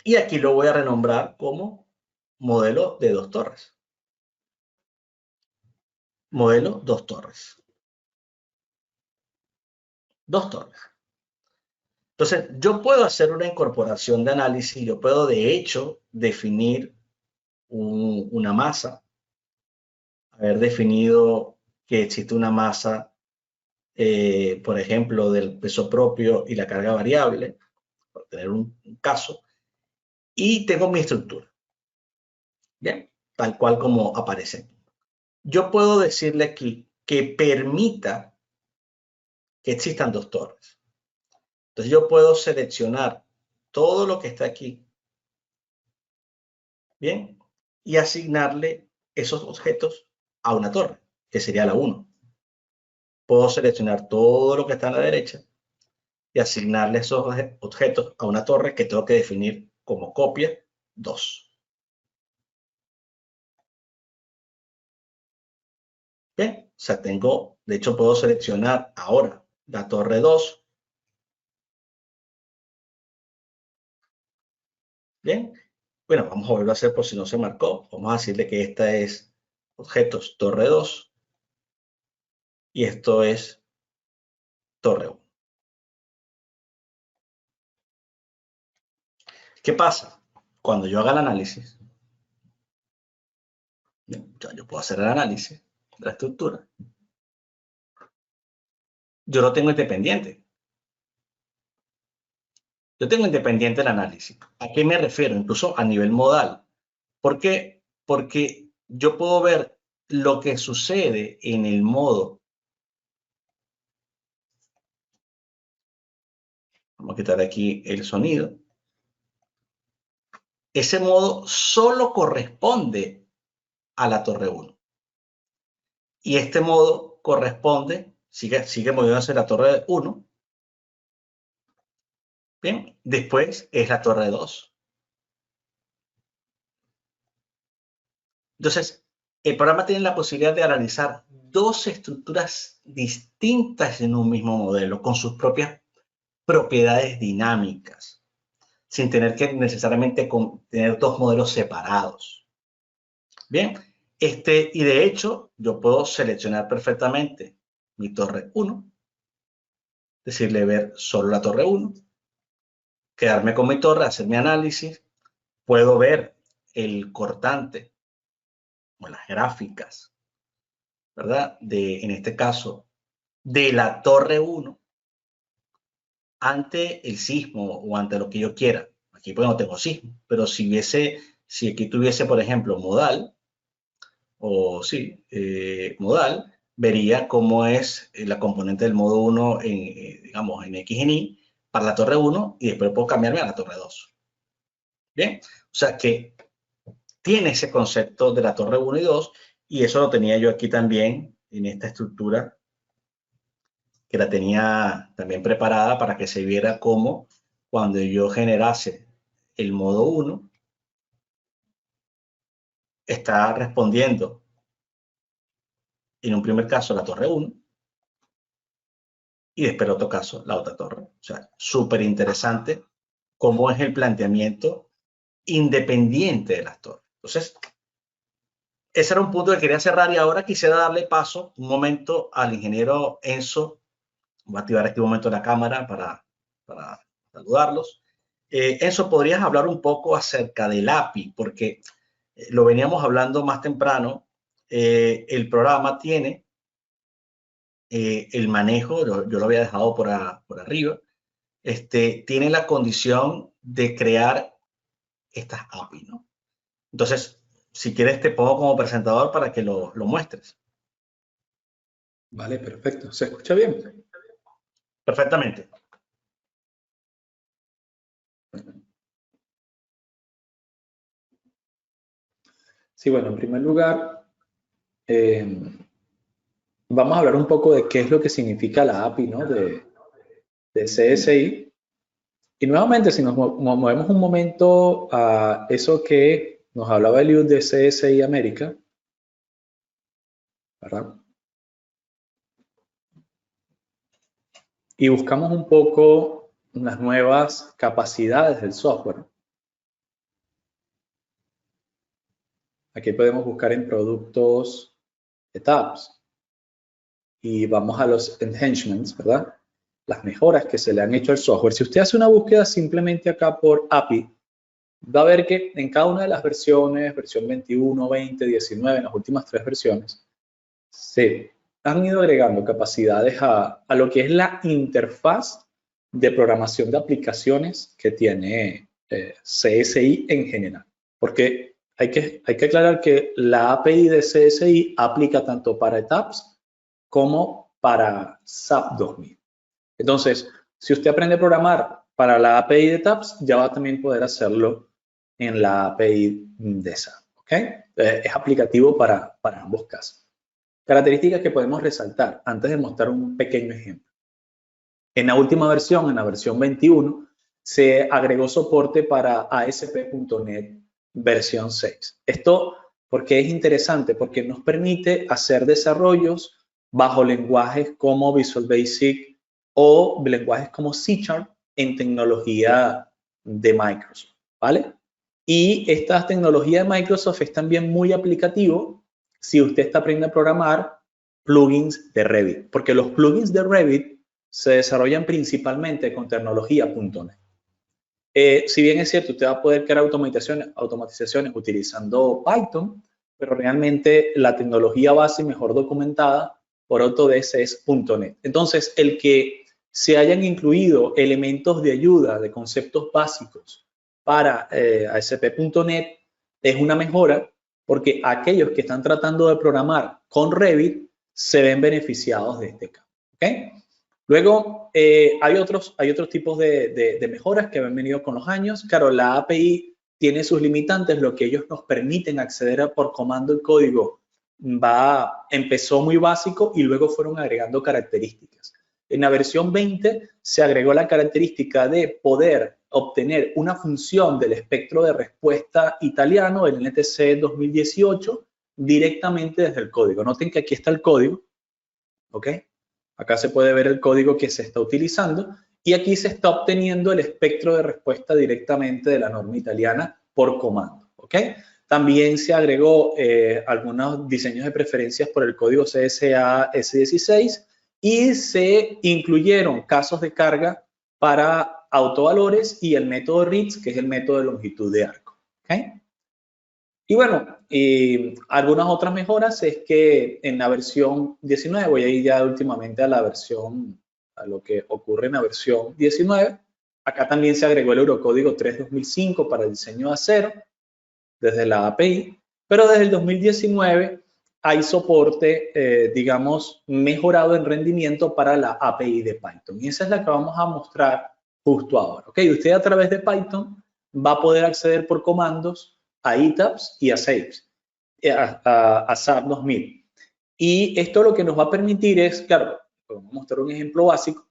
Y aquí lo voy a renombrar como modelo de 2 torres. Modelo 2 torres. 2 torres. Entonces, yo puedo hacer una incorporación de análisis, yo puedo de hecho definir una masa, haber definido que existe una masa, por ejemplo, del peso propio y la carga variable, por tener un caso, y tengo mi estructura, bien, tal cual como aparece. Yo puedo decirle aquí que permita que existan 2 torres. Entonces yo puedo seleccionar todo lo que está aquí, bien, y asignarle esos objetos a una torre, que sería la 1. Puedo seleccionar todo lo que está a la derecha y asignarle esos objetos a una torre que tengo que definir como copia 2. Bien, o sea, de hecho puedo seleccionar ahora la torre 2. Bien, bueno, vamos a volverlo a hacer por si no se marcó. Vamos a decirle que esta es objetos torre 2 y esto es torre 1. ¿Qué pasa? Cuando yo haga el análisis, yo puedo hacer el análisis de la estructura. Yo lo tengo independiente. Yo tengo independiente el análisis. ¿A qué me refiero? Incluso a nivel modal. ¿Por qué? Porque yo puedo ver lo que sucede en el modo. Vamos a quitar aquí el sonido. Ese modo solo corresponde a la torre 1. Y este modo corresponde, sigue moviéndose la torre 1. Bien, después es la torre 2. Entonces, el programa tiene la posibilidad de analizar 2 estructuras distintas en un mismo modelo, con sus propias propiedades dinámicas, sin tener que necesariamente tener dos modelos separados. Bien, y de hecho, yo puedo seleccionar perfectamente mi torre 1, decirle ver solo la torre 1, quedarme con mi torre, hacer mi análisis, puedo ver el cortante o las gráficas, ¿verdad? En este caso, de la torre 1 ante el sismo o ante lo que yo quiera. Aquí pues no tengo sismo, pero si aquí tuviese, por ejemplo, modal, modal, vería cómo es la componente del modo 1 digamos, en X en Y para la torre 1 y después puedo cambiarme a la torre 2. Bien, o sea que tiene ese concepto de la torre 1 y 2 y eso lo tenía yo aquí también en esta estructura que la tenía también preparada para que se viera cómo cuando yo generase el modo 1 está respondiendo en un primer caso la torre 1 y después en otro caso la otra torre. O sea, súper interesante cómo es el planteamiento independiente de las torres. Entonces, ese era un punto que quería cerrar y ahora quisiera darle paso un momento al ingeniero Enzo. Voy a activar aquí un momento la cámara para saludarlos. Enzo, ¿podrías hablar un poco acerca del API? Porque lo veníamos hablando más temprano. El programa tiene el manejo, yo lo había dejado por arriba, tiene la condición de crear estas API, ¿no? Entonces, si quieres te pongo como presentador para que lo muestres. Vale, perfecto. ¿Se escucha bien? Perfectamente. Sí, bueno, en primer lugar, vamos a hablar un poco de qué es lo que significa la API, ¿no? de CSI. Y nuevamente, si nos movemos un momento a eso que nos hablaba Eliud de CSI América, ¿verdad? Y buscamos un poco las nuevas capacidades del software. Aquí podemos buscar en productos de tabs y vamos a los enhancements, ¿verdad? Las mejoras que se le han hecho al software. Si usted hace una búsqueda simplemente acá por API, va a ver que en cada una de las versiones, versión 21, 20, 19, en las últimas 3 versiones, se han ido agregando capacidades a lo que es la interfaz de programación de aplicaciones que tiene CSI en general. Porque hay que aclarar que la API de CSI aplica tanto para ETAPS como para SAP 2000. Entonces, si usted aprende a programar para la API de TAPS, ya va a también poder hacerlo en la API de SAP. ¿Ok? Es aplicativo para ambos casos. Características que podemos resaltar antes de mostrar un pequeño ejemplo. En la última versión, en la versión 21, se agregó soporte para ASP.NET versión 6. Esto, ¿por qué es interesante? Porque nos permite hacer desarrollos bajo lenguajes como Visual Basic o lenguajes como C# en tecnología de Microsoft, ¿vale? Y esta tecnología de Microsoft es también muy aplicativo si usted está aprendiendo a programar plugins de Revit, porque los plugins de Revit se desarrollan principalmente con tecnología.NET. Si bien es cierto, usted va a poder crear automatizaciones utilizando Python, pero realmente la tecnología base mejor documentada por Autodesk es .NET. Entonces, el que se hayan incluido elementos de ayuda de conceptos básicos para ASP.NET es una mejora porque aquellos que están tratando de programar con Revit se ven beneficiados de este cambio. ¿Okay? Luego, hay otros tipos de mejoras que han venido con los años. Claro, la API tiene sus limitantes, lo que ellos nos permiten acceder por comando el código empezó muy básico y luego fueron agregando características. En la versión 20 se agregó la característica de poder obtener una función del espectro de respuesta italiano, el NTC 2018, directamente desde el código. Noten que aquí está el código, ¿ok? Acá se puede ver el código que se está utilizando y aquí se está obteniendo el espectro de respuesta directamente de la norma italiana por comando, ¿ok? También se agregó algunos diseños de preferencias por el código CSA S16 y se incluyeron casos de carga para autovalores y el método RITS, que es el método de longitud de arco, ¿ok? Y bueno, algunas otras mejoras es que en la versión 19, voy a ir ya últimamente a la versión, a lo que ocurre en la versión 19, acá también se agregó el Eurocódigo 3-2005 para el diseño de acero, desde la API, pero desde el 2019 hay soporte, digamos, mejorado en rendimiento para la API de Python. Y esa es la que vamos a mostrar justo ahora. ¿Ok? Usted a través de Python va a poder acceder por comandos a ETABS y a SAPes, a SAP 2000. Y esto lo que nos va a permitir es, claro, vamos a mostrar un ejemplo básico,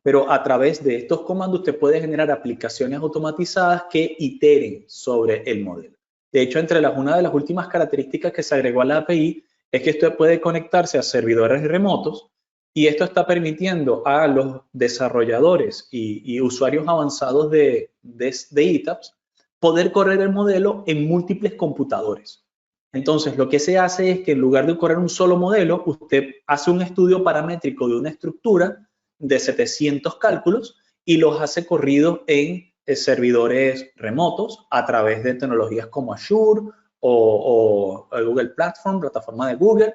pero a través de estos comandos usted puede generar aplicaciones automatizadas que iteren sobre el modelo. De hecho, una de las últimas características que se agregó a la API es que usted puede conectarse a servidores remotos y esto está permitiendo a los desarrolladores y usuarios avanzados de ETABS poder correr el modelo en múltiples computadores. Entonces, lo que se hace es que en lugar de correr un solo modelo, usted hace un estudio paramétrico de una estructura de 700 cálculos y los hace corridos en servidores remotos a través de tecnologías como Azure o Google Platform, plataforma de Google.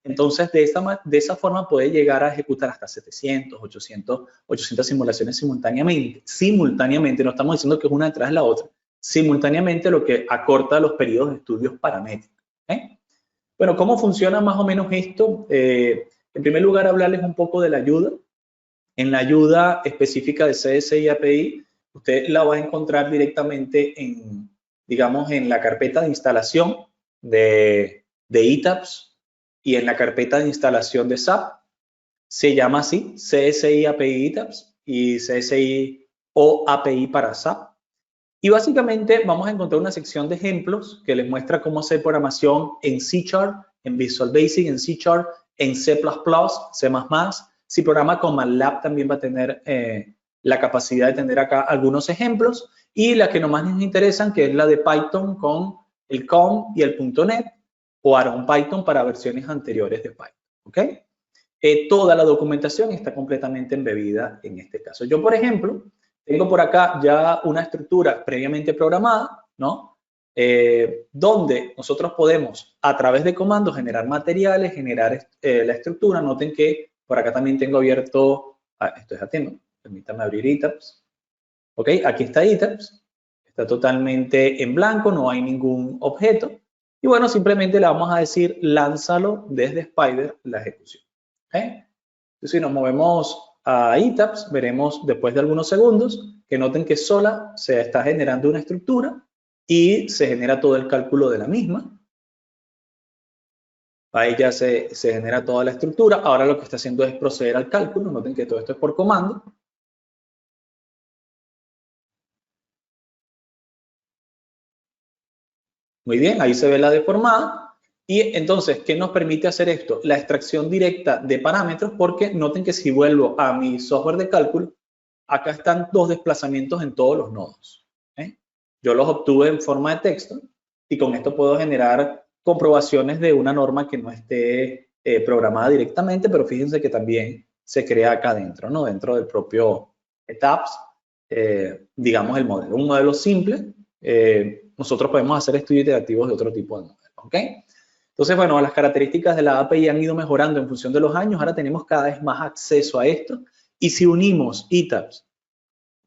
Entonces, de esa forma puede llegar a ejecutar hasta 700, 800 simulaciones simultáneamente. No estamos diciendo que es una detrás de la otra. Simultáneamente, lo que acorta los periodos de estudios paramétricos. Bueno, ¿cómo funciona más o menos esto? En primer lugar, hablarles un poco de la ayuda. En la ayuda específica de CSI API, usted la va a encontrar directamente en, digamos, en la carpeta de instalación de ETABS y en la carpeta de instalación de SAP. Se llama así, CSI API ETABS y CSI o API para SAP. Y básicamente vamos a encontrar una sección de ejemplos que les muestra cómo hacer programación en C#, en Visual Basic, en C#, en C++, C++. Si programa con MATLAB también va a tener la capacidad de tener acá algunos ejemplos. Y la que nomás nos interesan, que es la de Python con el COM y el .NET, o Aaron Python para versiones anteriores de Python. ¿Ok? Toda la documentación está completamente embebida en este caso. Yo, por ejemplo, tengo por acá ya una estructura previamente programada, ¿no? Donde nosotros podemos, a través de comandos, generar materiales, generar la estructura. Noten que por acá también tengo abierto, esto es Ateno, permítame abrir ETABS. Ok, aquí está ETABS, está totalmente en blanco, no hay ningún objeto. Y bueno, simplemente le vamos a decir, lánzalo desde Spider la ejecución. ¿Okay? Entonces, si nos movemos a ETABS, veremos después de algunos segundos que noten que sola se está generando una estructura y se genera todo el cálculo de la misma. Ahí ya se genera toda la estructura. Ahora lo que está haciendo es proceder al cálculo. Noten que todo esto es por comando. Muy bien, ahí se ve la deformada. Y entonces, ¿qué nos permite hacer esto? La extracción directa de parámetros, porque noten que si vuelvo a mi software de cálculo, acá están dos desplazamientos en todos los nodos. Yo los obtuve en forma de texto y con esto puedo generar comprobaciones de una norma que no esté programada directamente, pero fíjense que también se crea acá dentro, ¿no? Dentro del propio ETABS, digamos el modelo. Un modelo simple, nosotros podemos hacer estudios iterativos de otro tipo de modelo, ¿ok? Entonces, bueno, las características de la API han ido mejorando en función de los años. Ahora tenemos cada vez más acceso a esto. Y si unimos ETABS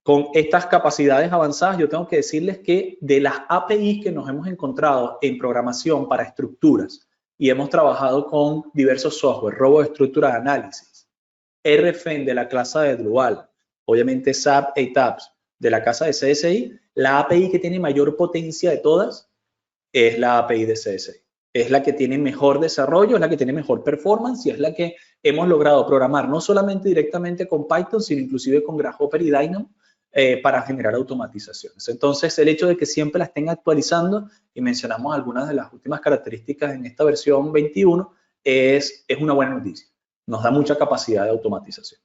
con estas capacidades avanzadas, yo tengo que decirles que de las APIs que nos hemos encontrado en programación para estructuras y hemos trabajado con diversos software, robo de estructura de análisis, RFEN de la clase de Drupal, obviamente SAP ETABS de la casa de CSI, la API que tiene mayor potencia de todas es la API de CSI. Es la que tiene mejor desarrollo, es la que tiene mejor performance y es la que hemos logrado programar no solamente directamente con Python, sino inclusive con Grasshopper y Dynamo para generar automatizaciones. Entonces, el hecho de que siempre la estén actualizando, y mencionamos algunas de las últimas características en esta versión 21, es una buena noticia. Nos da mucha capacidad de automatización.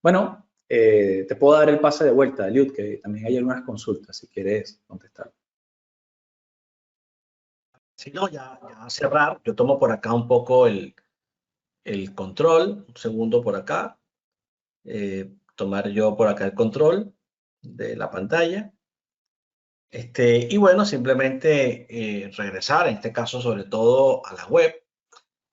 Bueno, Te puedo dar el pase de vuelta, Eliud, que también hay algunas consultas si quieres contestar. Si no, ya a cerrar, yo tomo por acá un poco el control, un segundo por acá, tomar yo por acá el control de la pantalla. Y bueno, simplemente regresar, en este caso sobre todo a la web,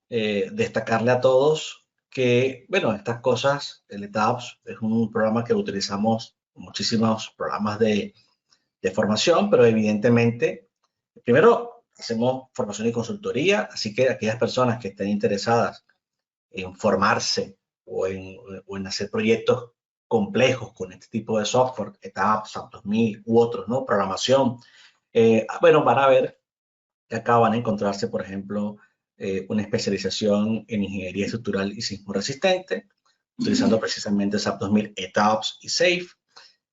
destacarle a todos que, bueno, estas cosas, el ETAPS es un programa que utilizamos muchísimos programas de formación, pero evidentemente, primero hacemos formación y consultoría, así que aquellas personas que estén interesadas en formarse o en hacer proyectos complejos con este tipo de software, ETAPS, SAP 2000 u otros, ¿no? Programación, bueno, van a ver que acá van a encontrarse, por ejemplo, una especialización en ingeniería estructural y sismo resistente, utilizando precisamente SAP 2000, ETAPS y SAFE,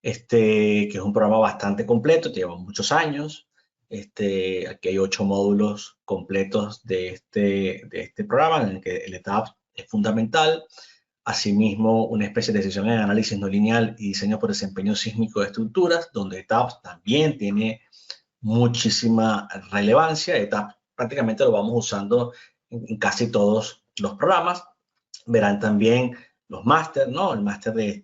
que es un programa bastante completo, lleva muchos años. Aquí hay 8 módulos completos de este programa, en el que el ETAPS es fundamental. Asimismo, una especialización en análisis no lineal y diseño por desempeño sísmico de estructuras, donde ETAPS también tiene muchísima relevancia. ETAPS prácticamente lo vamos usando en casi todos los programas. Verán también los máster, ¿no? El máster de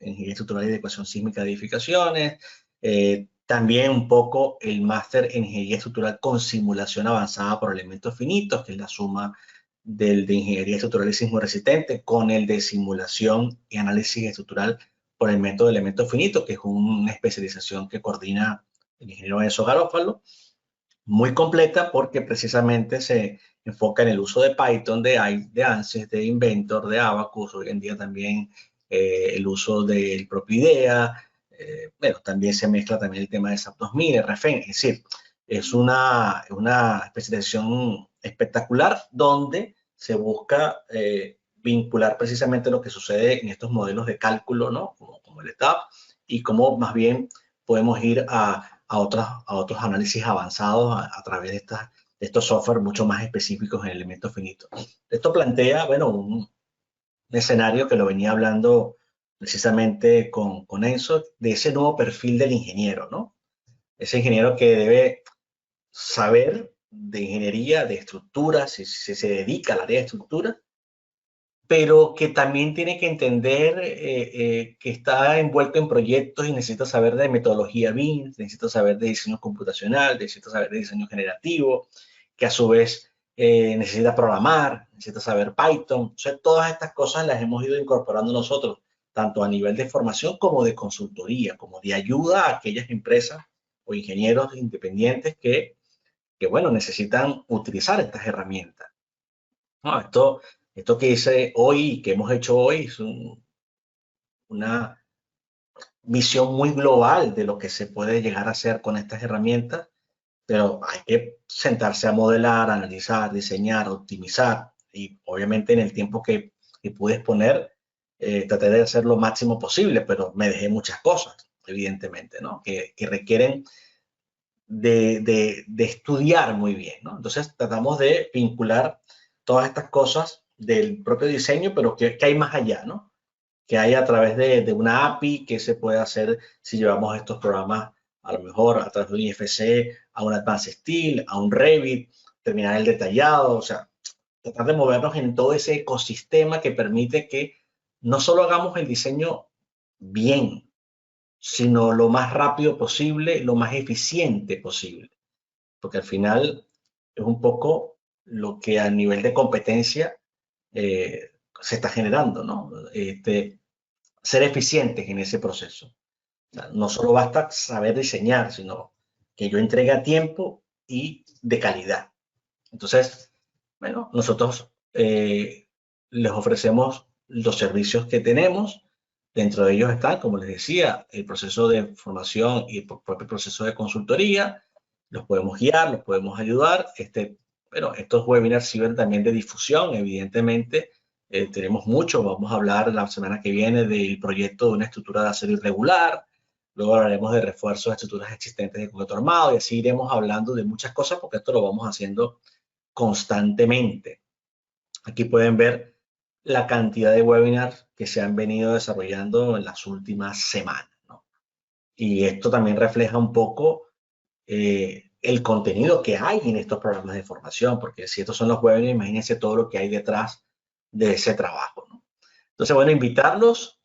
Ingeniería Estructural y de Ecuación Sísmica de Edificaciones. También un poco el máster en Ingeniería Estructural con simulación avanzada por elementos finitos, que es la suma del de Ingeniería Estructural y Sismo Resistente, con el de simulación y análisis estructural por el método de elementos finitos, que es una especialización que coordina el ingeniero Enzo Garófalo, muy completa porque precisamente se enfoca en el uso de Python, de ANSYS, de Inventor, de Abacus, hoy en día también el uso del propio IDEA, bueno, también se mezcla también el tema de SAP 2000, RFEN, es decir, es una especialización espectacular donde se busca vincular precisamente lo que sucede en estos modelos de cálculo, ¿no? Como el ETAP, y cómo más bien podemos ir a otros análisis avanzados a través de estos software mucho más específicos en elementos finitos. Esto plantea, bueno, un escenario que lo venía hablando precisamente con Enzo, de ese nuevo perfil del ingeniero, ¿no? Ese ingeniero que debe saber de ingeniería, de estructuras, si se dedica al área de estructuras, pero que también tiene que entender que está envuelto en proyectos y necesita saber de metodología BIM, necesita saber de diseño computacional, necesita saber de diseño generativo, que a su vez necesita programar, necesita saber Python. O sea, todas estas cosas las hemos ido incorporando nosotros, tanto a nivel de formación como de consultoría, como de ayuda a aquellas empresas o ingenieros independientes que bueno, necesitan utilizar estas herramientas. No, esto que hice hoy, que hemos hecho hoy, es una visión muy global de lo que se puede llegar a hacer con estas herramientas, pero hay que sentarse a modelar, analizar, diseñar, optimizar, y obviamente en el tiempo que pude exponer, traté de hacer lo máximo posible, pero me dejé muchas cosas, evidentemente, ¿no? Que requieren de estudiar muy bien, ¿no? Entonces tratamos de vincular todas estas cosas del propio diseño, pero que hay más allá, ¿no? Que hay a través de una API, que se puede hacer si llevamos estos programas a lo mejor a través de un IFC, a un Advanced Steel, a un Revit, terminar el detallado, o sea, tratar de movernos en todo ese ecosistema que permite que no solo hagamos el diseño bien, sino lo más rápido posible, lo más eficiente posible, porque al final es un poco lo que a nivel de competencia se está generando, ¿no? Ser eficientes en ese proceso. O sea, no solo basta saber diseñar, sino que yo entregue a tiempo y de calidad. Entonces, bueno, nosotros les ofrecemos los servicios que tenemos. Dentro de ellos está, como les decía, el proceso de formación y el propio proceso de consultoría. Los podemos guiar, los podemos ayudar. Bueno, estos webinars sirven también de difusión, evidentemente. Tenemos mucho. Vamos a hablar la semana que viene del proyecto de una estructura de acero irregular. Luego hablaremos de refuerzos de estructuras existentes de concreto armado, y así iremos hablando de muchas cosas, porque esto lo vamos haciendo constantemente. Aquí pueden ver la cantidad de webinars que se han venido desarrollando en las últimas semanas, ¿no? Y esto también refleja un poco el contenido que hay en estos programas de formación, porque si estos son los webinars, imagínense todo lo que hay detrás de ese trabajo, ¿no? Entonces, bueno, invitarlos.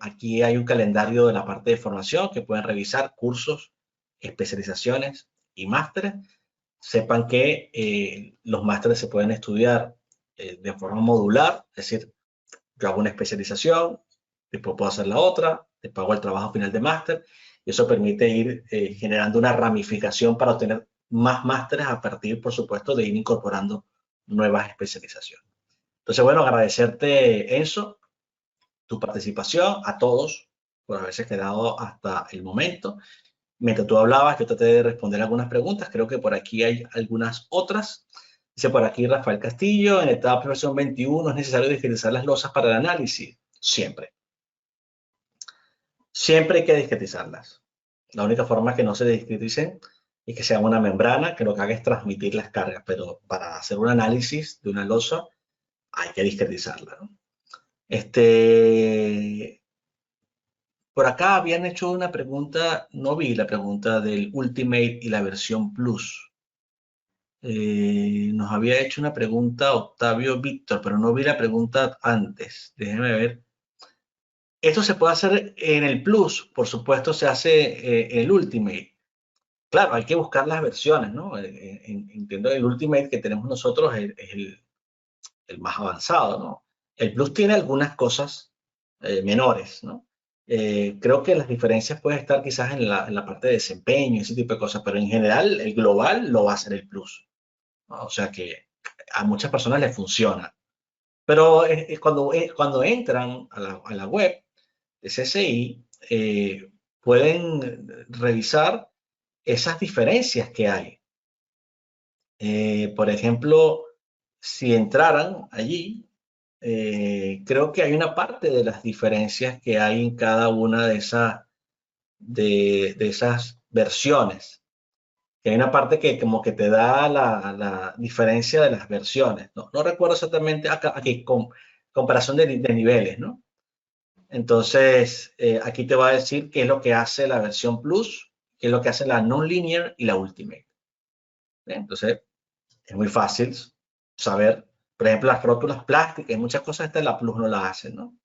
Aquí hay un calendario de la parte de formación que pueden revisar, cursos, especializaciones y másteres. Sepan que los másteres se pueden estudiar de forma modular, es decir, yo hago una especialización, después puedo hacer la otra, después hago el trabajo final de máster, y eso permite ir generando una ramificación para obtener más másteres a partir, por supuesto, de ir incorporando nuevas especializaciones. Entonces, bueno, agradecerte, Enzo, tu participación, a todos por haberse quedado hasta el momento. Mientras tú hablabas, yo traté de responder algunas preguntas. Creo que por aquí hay algunas otras. Dice por aquí Rafael Castillo, en etapa versión 21 es necesario discretizar las losas para el análisis. Siempre. Siempre hay que discretizarlas. La única forma que no se discreticen es que sea una membrana que lo que haga es transmitir las cargas, pero para hacer un análisis de una losa hay que discretizarla, ¿no? Por acá habían hecho una pregunta, no vi la pregunta del Ultimate y la versión Plus. Nos había hecho una pregunta Octavio Víctor, pero no vi la pregunta antes. Déjenme ver. Esto se puede hacer en el Plus, por supuesto, se hace en el Ultimate. Claro, hay que buscar las versiones, ¿no? Entiendo que el Ultimate que tenemos nosotros es el más avanzado, ¿no? El Plus tiene algunas cosas menores, ¿no? Creo que las diferencias pueden estar quizás en la parte de desempeño, ese tipo de cosas, pero en general el global lo va a hacer el Plus, ¿no? O sea que a muchas personas les funciona. Pero cuando entran a la web de CCI, pueden revisar esas diferencias que hay. Por ejemplo, si entraran allí, creo que hay una parte de las diferencias que hay en cada una de esas versiones. Que hay una parte que como que te da la diferencia de las versiones. No recuerdo exactamente aquí comparación de niveles, ¿no? Entonces, aquí te va a decir qué es lo que hace la versión Plus, qué es lo que hace la Non-Linear y la Ultimate. ¿Bien? Entonces, es muy fácil saber, por ejemplo, las rótulas plásticas, muchas cosas esta la Plus no la hacen, ¿no?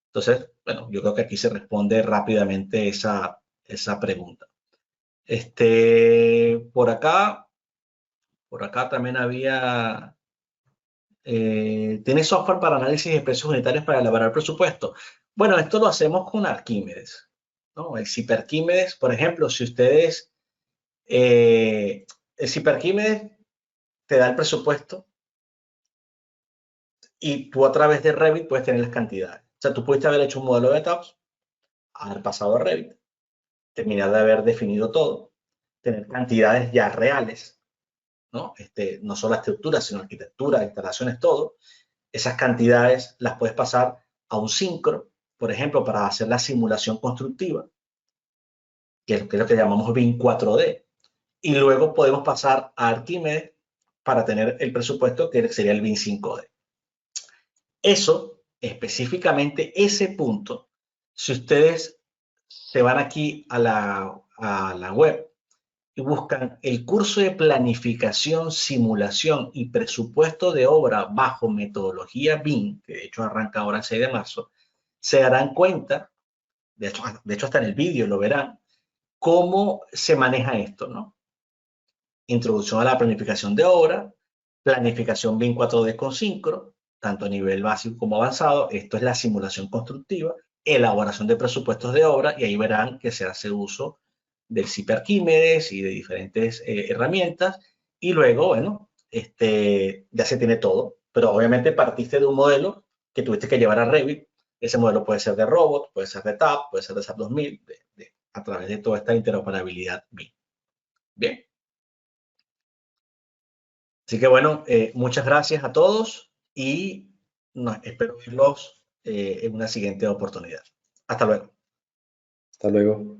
Entonces, bueno, yo creo que aquí se responde rápidamente esa pregunta. Por acá también había, ¿tiene software para análisis de precios unitarios para elaborar presupuesto? Bueno, esto lo hacemos con Arquímedes, ¿no? El Ciperquímedes, por ejemplo, si ustedes, el Ciperquímedes te da el presupuesto y tú a través de Revit puedes tener las cantidades. O sea, tú pudiste haber hecho un modelo de TAPS, haber pasado a Revit, terminar de haber definido todo, tener cantidades ya reales, ¿no? No solo la estructura, sino arquitectura, instalaciones, todo. Esas cantidades las puedes pasar a un sincro, por ejemplo, para hacer la simulación constructiva, que es lo que llamamos BIM 4D. Y luego podemos pasar a Arquímedes para tener el presupuesto que sería el BIM 5D. Eso, específicamente ese punto, si ustedes se van aquí a la web y buscan el curso de planificación, simulación y presupuesto de obra bajo metodología BIM, que de hecho arranca ahora el 6 de marzo, se darán cuenta, de hecho hasta en el vídeo lo verán, cómo se maneja esto, ¿no? Introducción a la planificación de obra, planificación BIM 4D con sincro, tanto a nivel básico como avanzado. Esto es la simulación constructiva, elaboración de presupuestos de obra, y ahí verán que se hace uso del Ciperquímedes y de diferentes herramientas. Y luego, bueno, ya se tiene todo, pero obviamente partiste de un modelo que tuviste que llevar a Revit. Ese modelo puede ser de robot, puede ser de TAP, puede ser de SAP 2000, a través de toda esta interoperabilidad BIM. Bien. Así que bueno, muchas gracias a todos y espero verlos en una siguiente oportunidad. Hasta luego. Hasta luego.